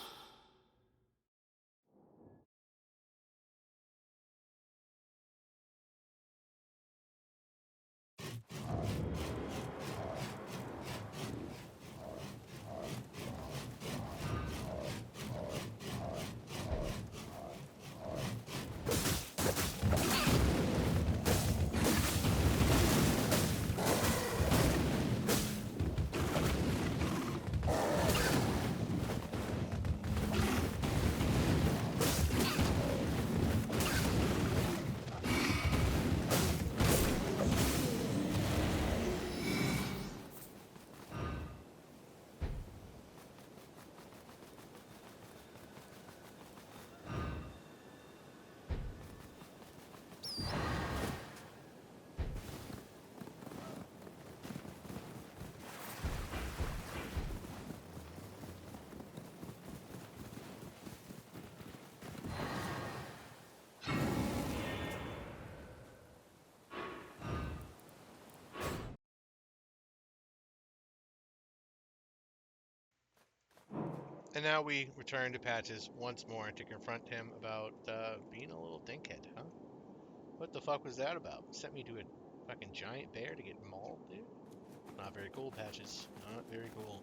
And now we return to Patches once more to confront him about being a little dinkhead, huh? What the fuck was that about? Sent me to a fucking giant bear to get mauled, dude? Not very cool, Patches. Not very cool.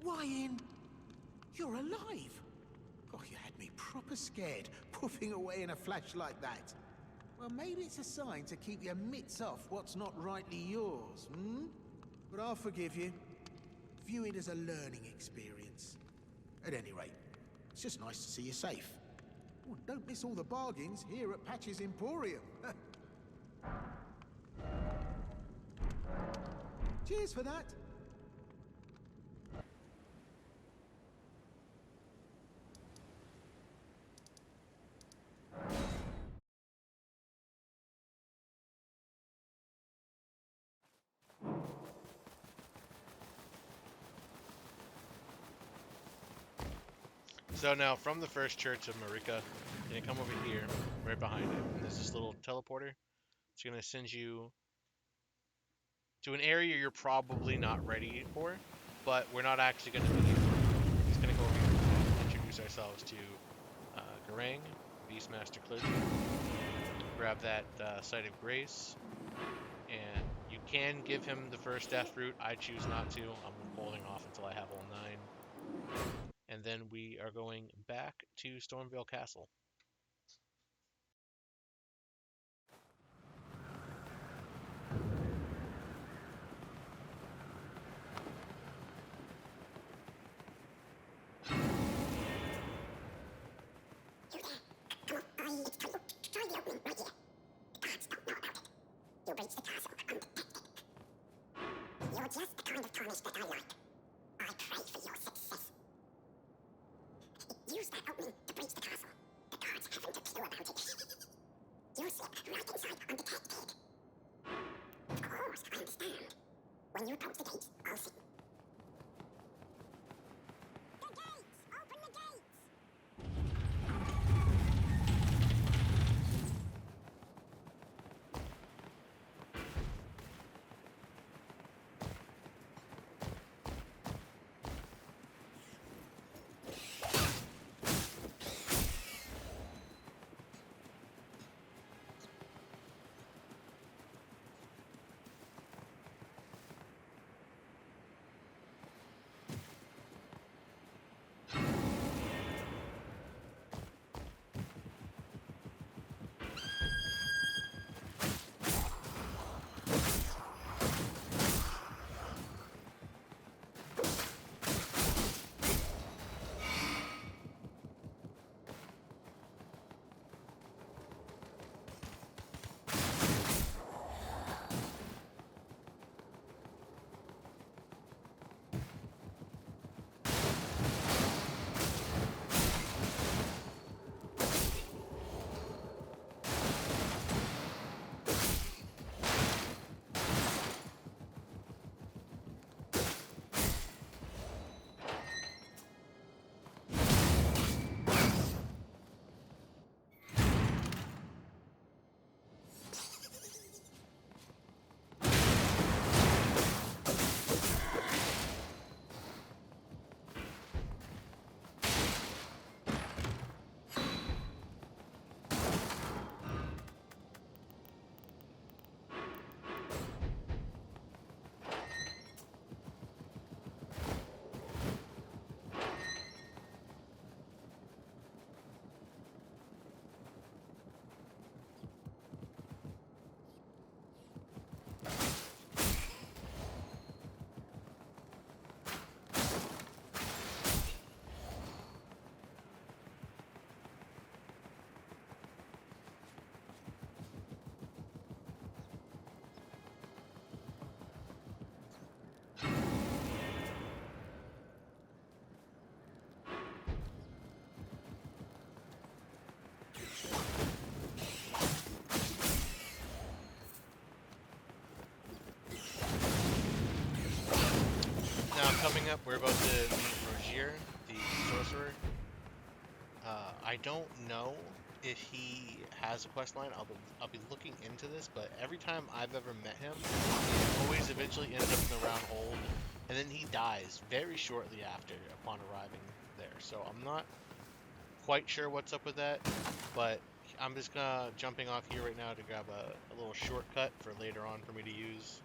Why, you're alive. Oh, you had me proper scared, puffing away in a flash like that. Well, maybe it's a sign to keep your mitts off what's not rightly yours, hmm? But I'll forgive you. View it as a learning experience. At any rate, it's just nice to see you safe. Oh, and don't miss all the bargains here at Patch's Emporium. Cheers for that. So now, from the first church of Marika, you're going to come over here, right behind it, and there's this little teleporter. It's going to send you to an area you're probably not ready for, but we're not actually going to be here. We're just going to go over here and introduce ourselves to Garank, Beastmaster Clergyman. Grab that Site of Grace, and you can give him the first death root. I choose not to. I'm holding off until I have all 9. And then we are going back to Stormvale Castle. You there? Come on, try the opening right here. The guards don't know about it. You breach the castle undetected. You're just the kind of tarnish that I like. I pray for your success. Use that opening to breach the castle. The guards haven't a clue about it. You'll slip right inside undetected. Of course, I understand. When you approach the gates, I'll see. The gates! Open the gates! up, we're about to meet Rogier, the Sorcerer. I don't know if he has a quest line. I'll be looking into this, but every time I've ever met him, he always eventually ends up in the round hold, and then he dies very shortly after upon arriving there. So I'm not quite sure what's up with that, but I'm just jumping off here right now to grab a little shortcut for later on for me to use.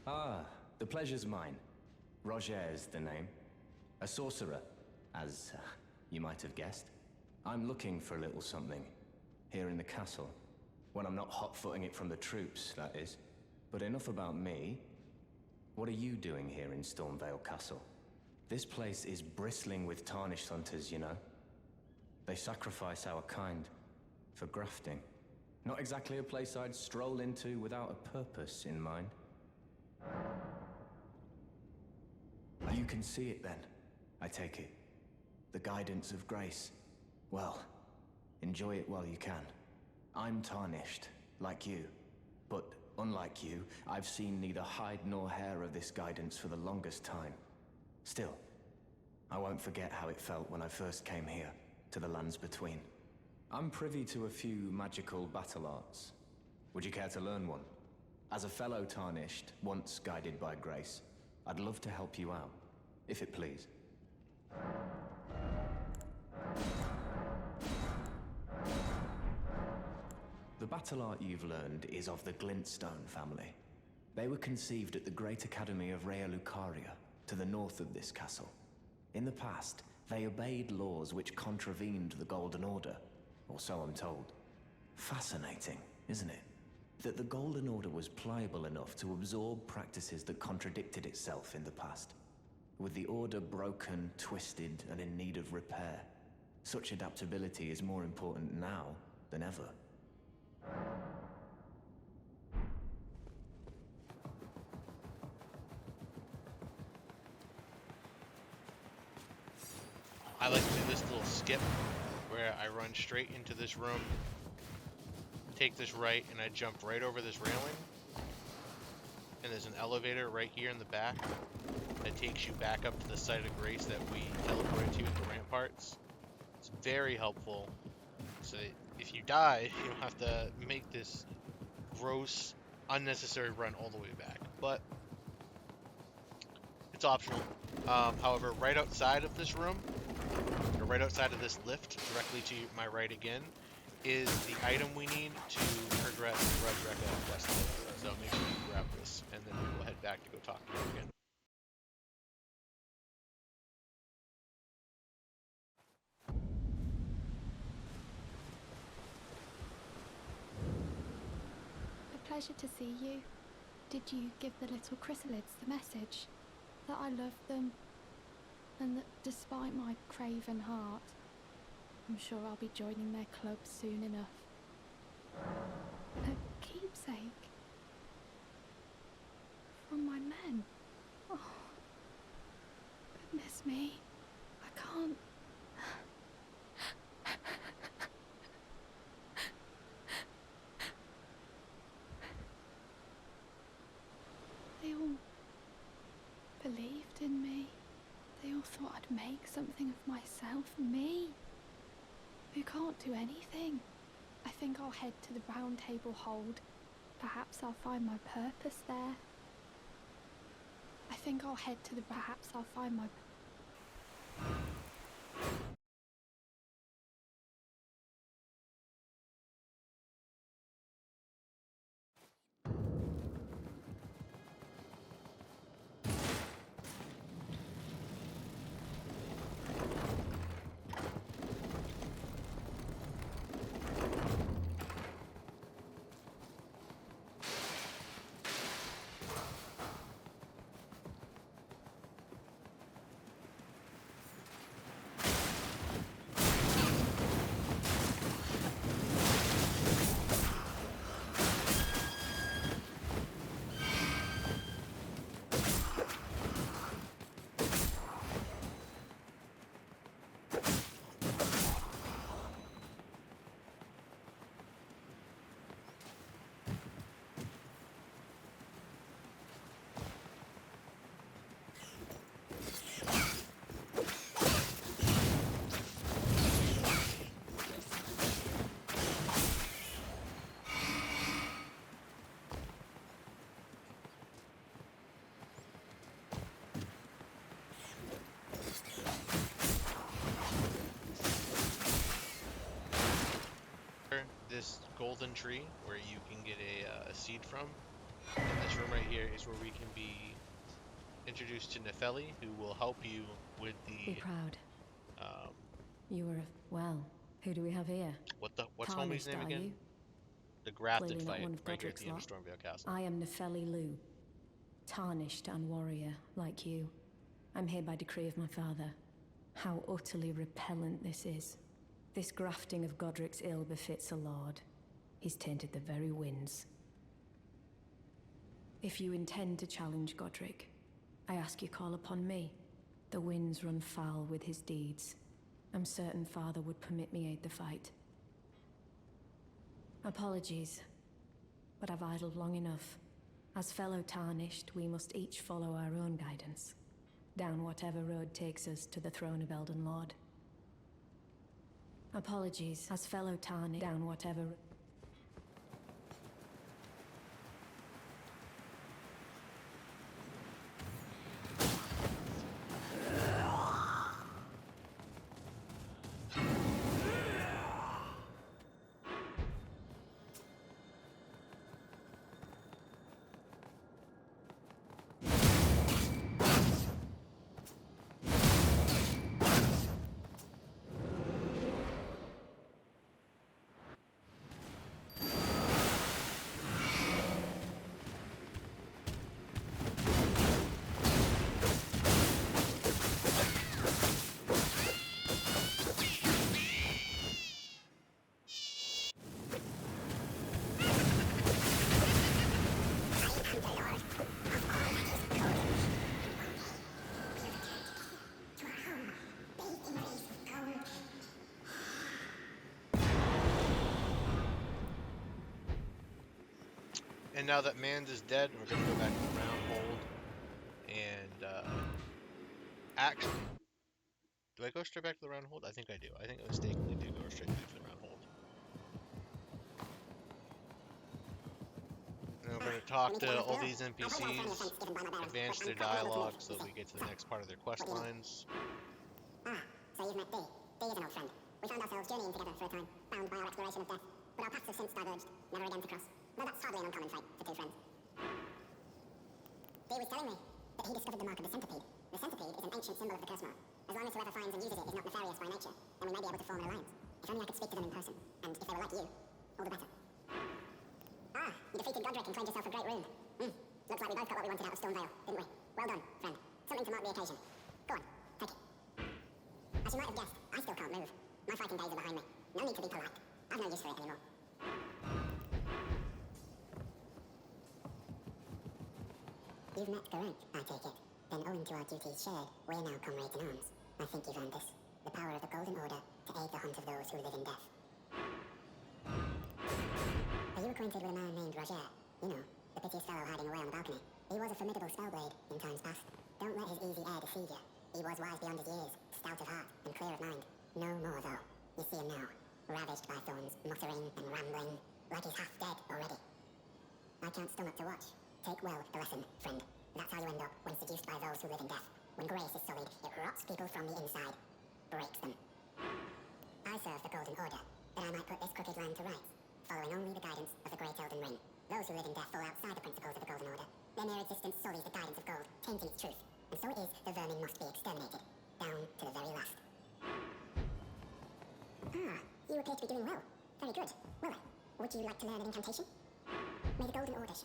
Ah, the pleasure's mine. Roger is the name. A sorcerer, as you might have guessed. I'm looking for a little something here in the castle. When I'm not hot-footing it from the troops, that is. But enough about me. What are you doing here in Stormvale Castle? This place is bristling with tarnished hunters, you know. They sacrifice our kind for grafting. Not exactly a place I'd stroll into without a purpose in mind. You can see it then, I take it. The guidance of grace. Well, enjoy it while you can. I'm tarnished, like you. But unlike you, I've seen neither hide nor hair of this guidance for the longest time. Still, I won't forget how it felt when I first came here, to the lands between. I'm privy to a few magical battle arts. Would you care to learn one? As a fellow tarnished, once guided by grace, I'd love to help you out, if it please. The battle art you've learned is of the Glintstone family. They were conceived at the Great Academy of Rea Lucaria, to the north of this castle. In the past, they obeyed laws which contravened the Golden Order, or so I'm told. Fascinating, isn't it? That the Golden Order was pliable enough to absorb practices that contradicted itself in the past. With the Order broken, twisted, and in need of repair, such adaptability is more important now than ever. I like to do this little skip where I run straight into this room, take this right, and I jump right over this railing. And there's an elevator right here in the back that takes you back up to the site of grace that we teleported to at the ramparts. It's very helpful. So if you die, you don't have to make this gross, unnecessary run all the way back. But it's optional. However, right outside of this room, or right outside of this lift, directly to my right again, is the item we need to progress the Red Rekka quest. So make sure you grab this, and then we'll head back to go talk to her again. A pleasure to see you. Did you give the little chrysalids the message? That I love them, and that despite my craven heart, I'm sure I'll be joining their club soon enough. A keepsake? From my men? Oh, goodness me. I can't... something of myself, me, who can't do anything. I think I'll head to the Round Table Hold. Perhaps I'll find my purpose there. Perhaps I'll find my... This golden tree where you can get a seed from. And this room right here is where we can be introduced to Nefeli, who will help you with the... Be proud. You were well. Who do we have here? What's homie's Tarnished, name are again? you? The grafted Clearly not fight one of right here at Godric's the end of lot. Stormvale Castle. I am Nefeli Lu, tarnished and warrior like you. I'm here by decree of my father. How utterly repellent this is. This grafting of Godric's ill befits a lord. He's tainted the very winds. If you intend to challenge Godric, I ask you call upon me. The winds run foul with his deeds. I'm certain father would permit me aid the fight. Apologies, but I've idled long enough. As fellow tarnished, we must each follow our own guidance, down whatever road takes us to the throne of Elden Lord. Apologies, as fellow tarnished, down whatever... And now that Mans is dead, we're gonna go back to the Round Hold. And actually, do I go straight back to the Round Hold? I think I do. I think I mistakenly do go straight back to the Round Hold. And we're gonna talk to all these NPCs, advance their dialogue so that we get to the next part of their quest lines. So you've met Dee. Dee is an old friend. We found ourselves journeying together for a time, bound by our exploration of death. But our paths have since diverged, never again to cross. Though that's hardly an uncommon sight for two friends. Dee was telling me that he discovered the mark of the centipede. The centipede is an ancient symbol of the curse mark. As long as whoever finds and uses it is not nefarious by nature, then we may be able to form an alliance. If only I could speak to them in person, and if they were like you, all the better. Ah, you defeated Godric and claimed yourself a great rune. Looks like we both got what we wanted out of Stormvale, didn't we? Well done, friend. Something to mark the occasion. Go on, take it. As you might have guessed, I still can't move. My fighting days are behind me. No need to be polite. I've no use for it anymore. You've met Garank, I take it. Then owing to our duties shared, we're now comrades in arms. I think you've earned this. The power of the Golden Order to aid the hunt of those who live in death. Are you acquainted with a man named Roger? You know, the piteous fellow hiding away on the balcony. He was a formidable spellblade in times past. Don't let his easy air deceive you. He was wise beyond his years, stout of heart and clear of mind. No more, though. You see him now, ravaged by thorns, muttering and rambling, like he's half dead already. I can't stomach to watch. Take well the lesson, friend. That's how you end up when seduced by those who live in death. When grace is sullied, it rots people from the inside. Breaks them. I serve the Golden Order, that I might put this crooked land to rights, following only the guidance of the Great Elden Ring. Those who live in death fall outside the principles of the Golden Order. Their mere existence sullies the guidance of gold, tainting its truth. And so it is the vermin must be exterminated, down to the very last. Ah, you appear to be doing well. Very good. Well, would you like to learn an incantation? May the Golden Order...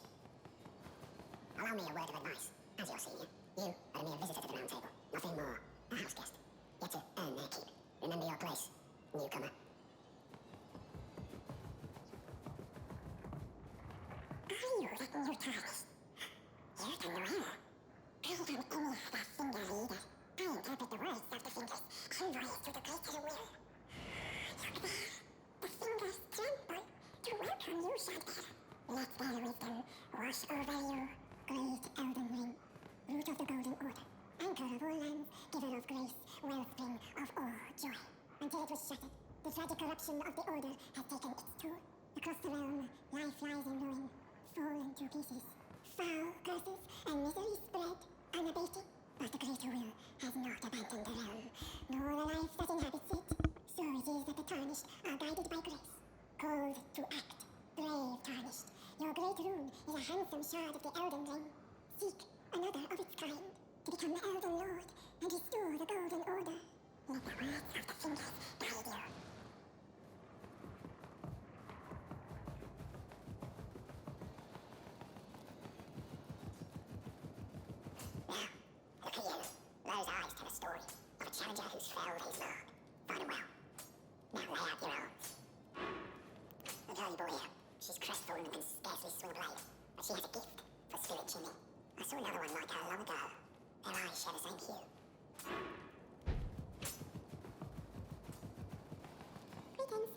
Allow me a word of advice. As your senior, you are a mere visitor to the Round Table. Nothing more. A house guest. Yet to earn their keep. Remember your place, newcomer. Are you that new TARDIS? You can know her. I am any of the finger leaders. I interpret the words of the fingers, envoys to the greater will. Look there. The fingers tremble to welcome you, Shadow. Let their wisdom wash over you. Great Elden Ring, root of the Golden Order, anchor of all lands, giver of grace, wellspring of all joy. Until it was shattered, the tragic corruption of the Order has taken its toll. Across the realm, life lies in ruin, fallen to pieces. Foul curses and misery spread, unabated. But the greater will has not abandoned the realm, nor the life that inhabits it. So it is that the Tarnished are guided by grace, called to act. Brave Tarnished, your great rune is a handsome shard of the Elden Ring. Seek another of its kind, to become the Elden Lord, and restore the Golden Order. Let the words of the fingers guide you. Now, look at you. Those eyes tell a story of a challenger who's felled his lord. Fine and well. Now lay out your arms. The girl you brought here, she's crestfallen and can scarcely swing a blade, but she has a gift for spirit tuning. I saw another one like her long ago. Their eyes share the same hue. Greetings.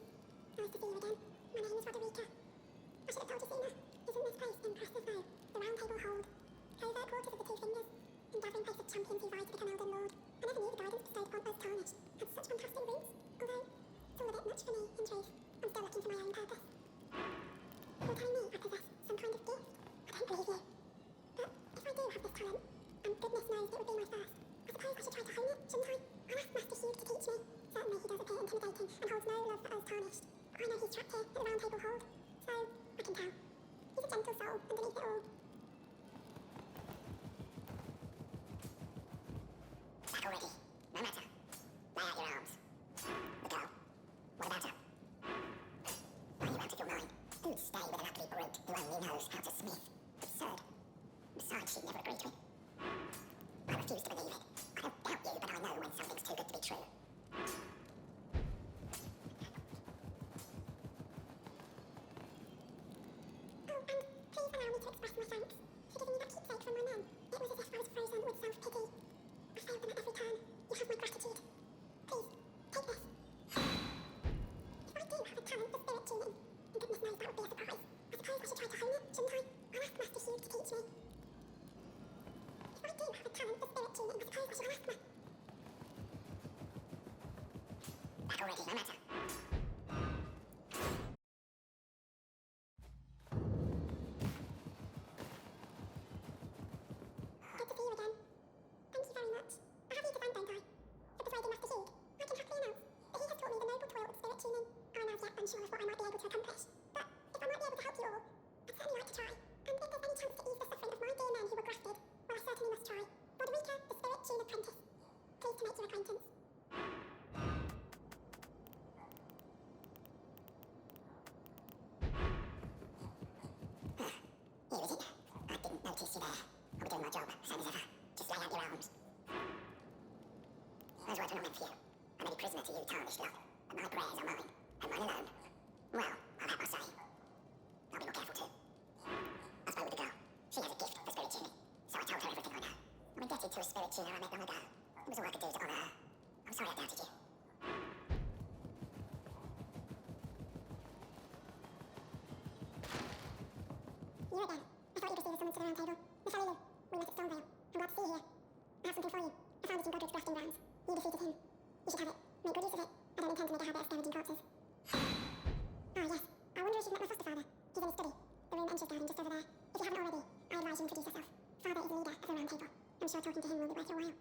Nice to see you again. My name is Roderica. I should have told you sooner. Isn't this place impressive though? The Round Table hold. Covert quarters of the Two Fingers. In gathering place of champions who vie to become Elden Lord. I never knew the guidance bestowed upon us Tarnished had such fantastic roots, although it's all a bit much for me, in truth. I'm still looking for my own purpose. You're telling me I possess some kind of gift? I don't believe you. But if I do have this talent, and goodness knows it would be my first, I suppose I should try to hone it, shouldn't I? I'll ask Master Hugh to teach me. Certainly he does appear intimidating and holds no love for us Tarnished. I know he's trapped here at the Round Table hold, so I can tell. He's a gentle soul underneath it all. Back already. No matter. Lay out your arms. The girl. What about her? Are you out of your mind? Who'd stay with an ugly brute who only knows how to smith? Absurd. Besides, she'd never agree to it. I refuse to believe it. I don't doubt you, but I know when something's too good to be true. Oh, and please allow me to express my thanks for giving me that keepsake from my men. It was as if I was frozen with self-pity. I failed them at every turn. You have my gratitude. Please, take this. If I do have a talent for spirit tuning, and goodness knows that would be a surprise, I suppose I should try to hone it, shouldn't I? I'll ask Master Hugh to teach me. If I do have a talent for spirit tuning, I suppose I should ask Master... Back already, no matter. Good to see you again. Thank you very much. I have you to thank, don't I? For persuading Master Hugh. I can happily announce that he has taught me the noble toil of spirit tuning. I'm as yet unsure of what I might be able to accomplish. But if I might be able to help you all, I'd certainly like to try. And if there's any chance to ease the suffering of my dear men who were grafted, well, I certainly must try. Roderica, the spirit tune apprentice. Pleased to make your acquaintance. Here is it. I didn't notice you there. I'll be doing my job, same as ever. Just lay out your arms. Those words were not meant for you. I may be prisoner to you, Tarnished love, but my prayers are mine, and mine alone. Well, I'll have my say. I'll be more careful too. I spoke with the girl. She has a gift for spirit tuning, so I told her everything I know. I'm indebted to a spirit tuner I met long ago. It was all I could do to honour her. I'm sorry I doubted you. You again. I thought you'd received a summons to the Round Table. Miss Ellie, we met at Stonevale. I'm glad to see you here. I have something for you. I found it in Godric's grafting roasting grounds. You defeated him. You should have it. Make good use of it. I don't intend to make a habit of scavenging corpses. Oh, yes. I wonder if you've met my foster father. He's in his study. The room enters garden just over there. If you haven't already, I advise you introduce yourself. Father is the leader of the round table. I'm sure talking to him will be worth your while.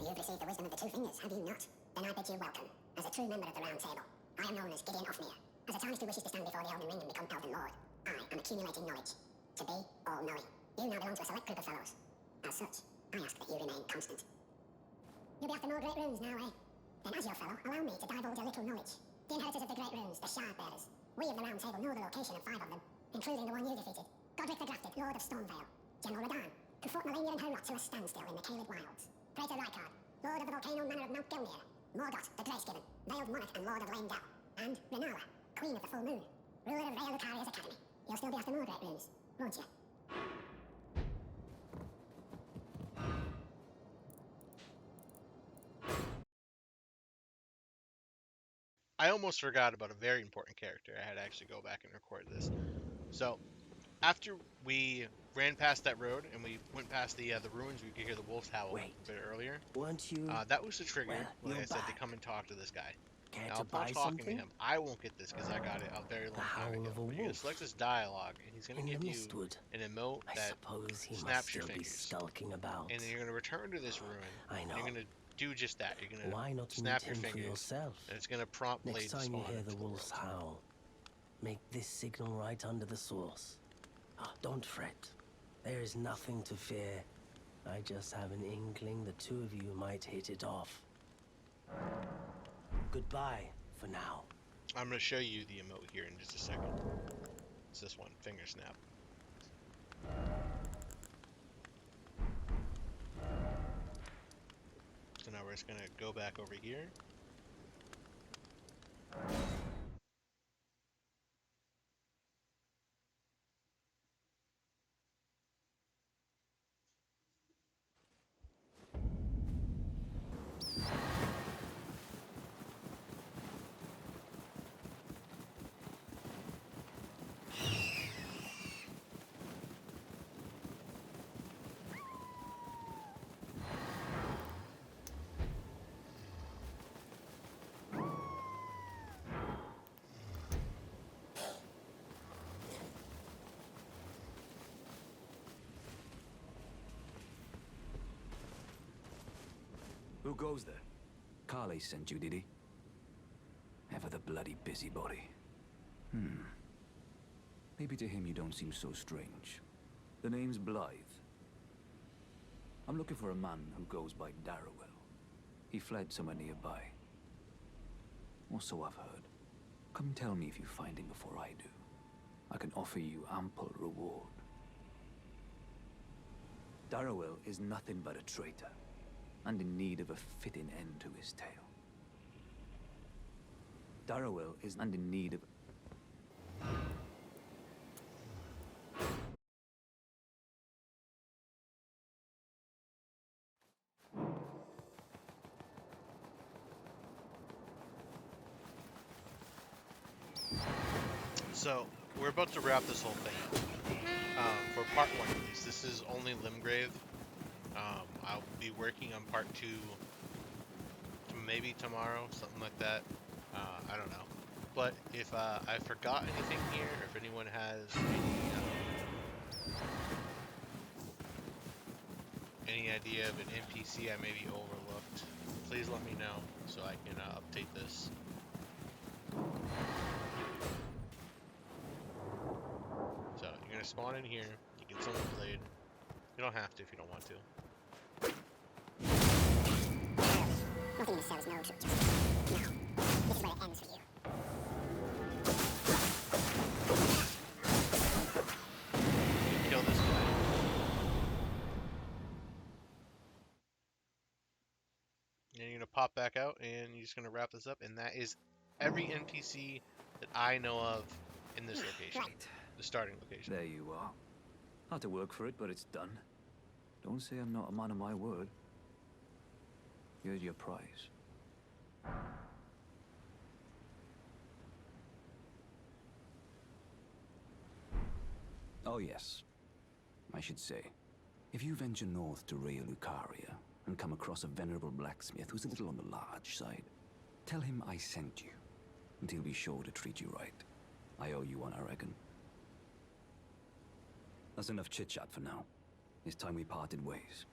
You've received the wisdom of the two fingers, have you not? Then I bid you welcome, as a true member of the Round Table. I am known as Gideon Ofnir. As a tarnished who wishes to stand before the Elden Ring and become Elden Lord, I am accumulating knowledge. To be all-knowing. You now belong to a select group of fellows. As such, I ask that you remain constant. You'll be after more great runes now, eh? Then as your fellow, allow me to divulge a little knowledge. The inheritors of the great runes, the Shard Bearers. We of the Round Table know the location of 5 of them, including the one you defeated. Godric the Grafted, Lord of Stormvale. General Radahn, who fought Melania and her rot to a standstill in the Caelid Wilds. Praetor Rykard, Lord of the volcano manor of Mount Gelmir. Morgoth, the Grace-Given, Veiled Monarch and Lord of Lane Gal. And Renala, Queen of the Full Moon, ruler of Rhea Lucaria's Academy. You'll still be after more great runes, won't you? I almost forgot about a very important character. I had to actually go back and record this. So, after we ran past that road and we went past the ruins, we could hear the wolves howl a bit earlier. Weren't you? That was the trigger, Well, like I said, to back. come and talk to this guy. Care Now, to upon buy talking something? to him, I won't get this because I got it a very long time howl ago. of a But you're gonna wolf. select this dialogue, and he's gonna In give the you mistwood. an emote I that suppose he must snaps your still be fingers. skulking about. And then you're gonna return to this ruin. I And know. you're gonna do just that. You're gonna Why not snap meet your him for fingers, yourself? and it's gonna prompt Blade Next to time you spawn hear into the the wolf's world. howl, make this signal right under the source. Don't fret. There is nothing to fear. I just have an inkling the two of you might hit it off. Goodbye for now. I'm gonna show you the emote here in just a second. It's this one, finger snap. So now we're just gonna go back over here. Who goes there? Carly sent you, did he? Ever the bloody busybody. Maybe to him you don't seem so strange. The name's Blythe. I'm looking for a man who goes by Darrowell. He fled somewhere nearby. Or so I've heard. Come tell me if you find him before I do. I can offer you ample reward. Darrowell is nothing but a traitor, and in need of a fitting end to his tale. Darrowell is in need of... So, we're about to wrap this whole thing. For part 1 at least. This is only Limgrave. I'll be working on part 2 maybe tomorrow, something like that. I don't know. But if I forgot anything here, or if anyone has any idea of an NPC I maybe overlooked, please let me know so I can update this. So you're gonna spawn in here, you can summon Blade. You don't have to if you don't want to. Nothing in this cell is no true justice. No. This is where it ends for you. Kill this guy. And you're gonna pop back out and you're just gonna wrap this up, and that is every NPC that I know of in this location. Right. The starting location. There you are. Had to work for it, but it's done. Don't say I'm not a man of my word. Here's your prize. Oh yes, I should say, If you venture north to Rea Lucaria and come across a venerable blacksmith who's a little on the large side, tell him I sent you, and he'll be sure to treat you right. I owe you one, I reckon. That's enough chit-chat for now. It's time we parted ways.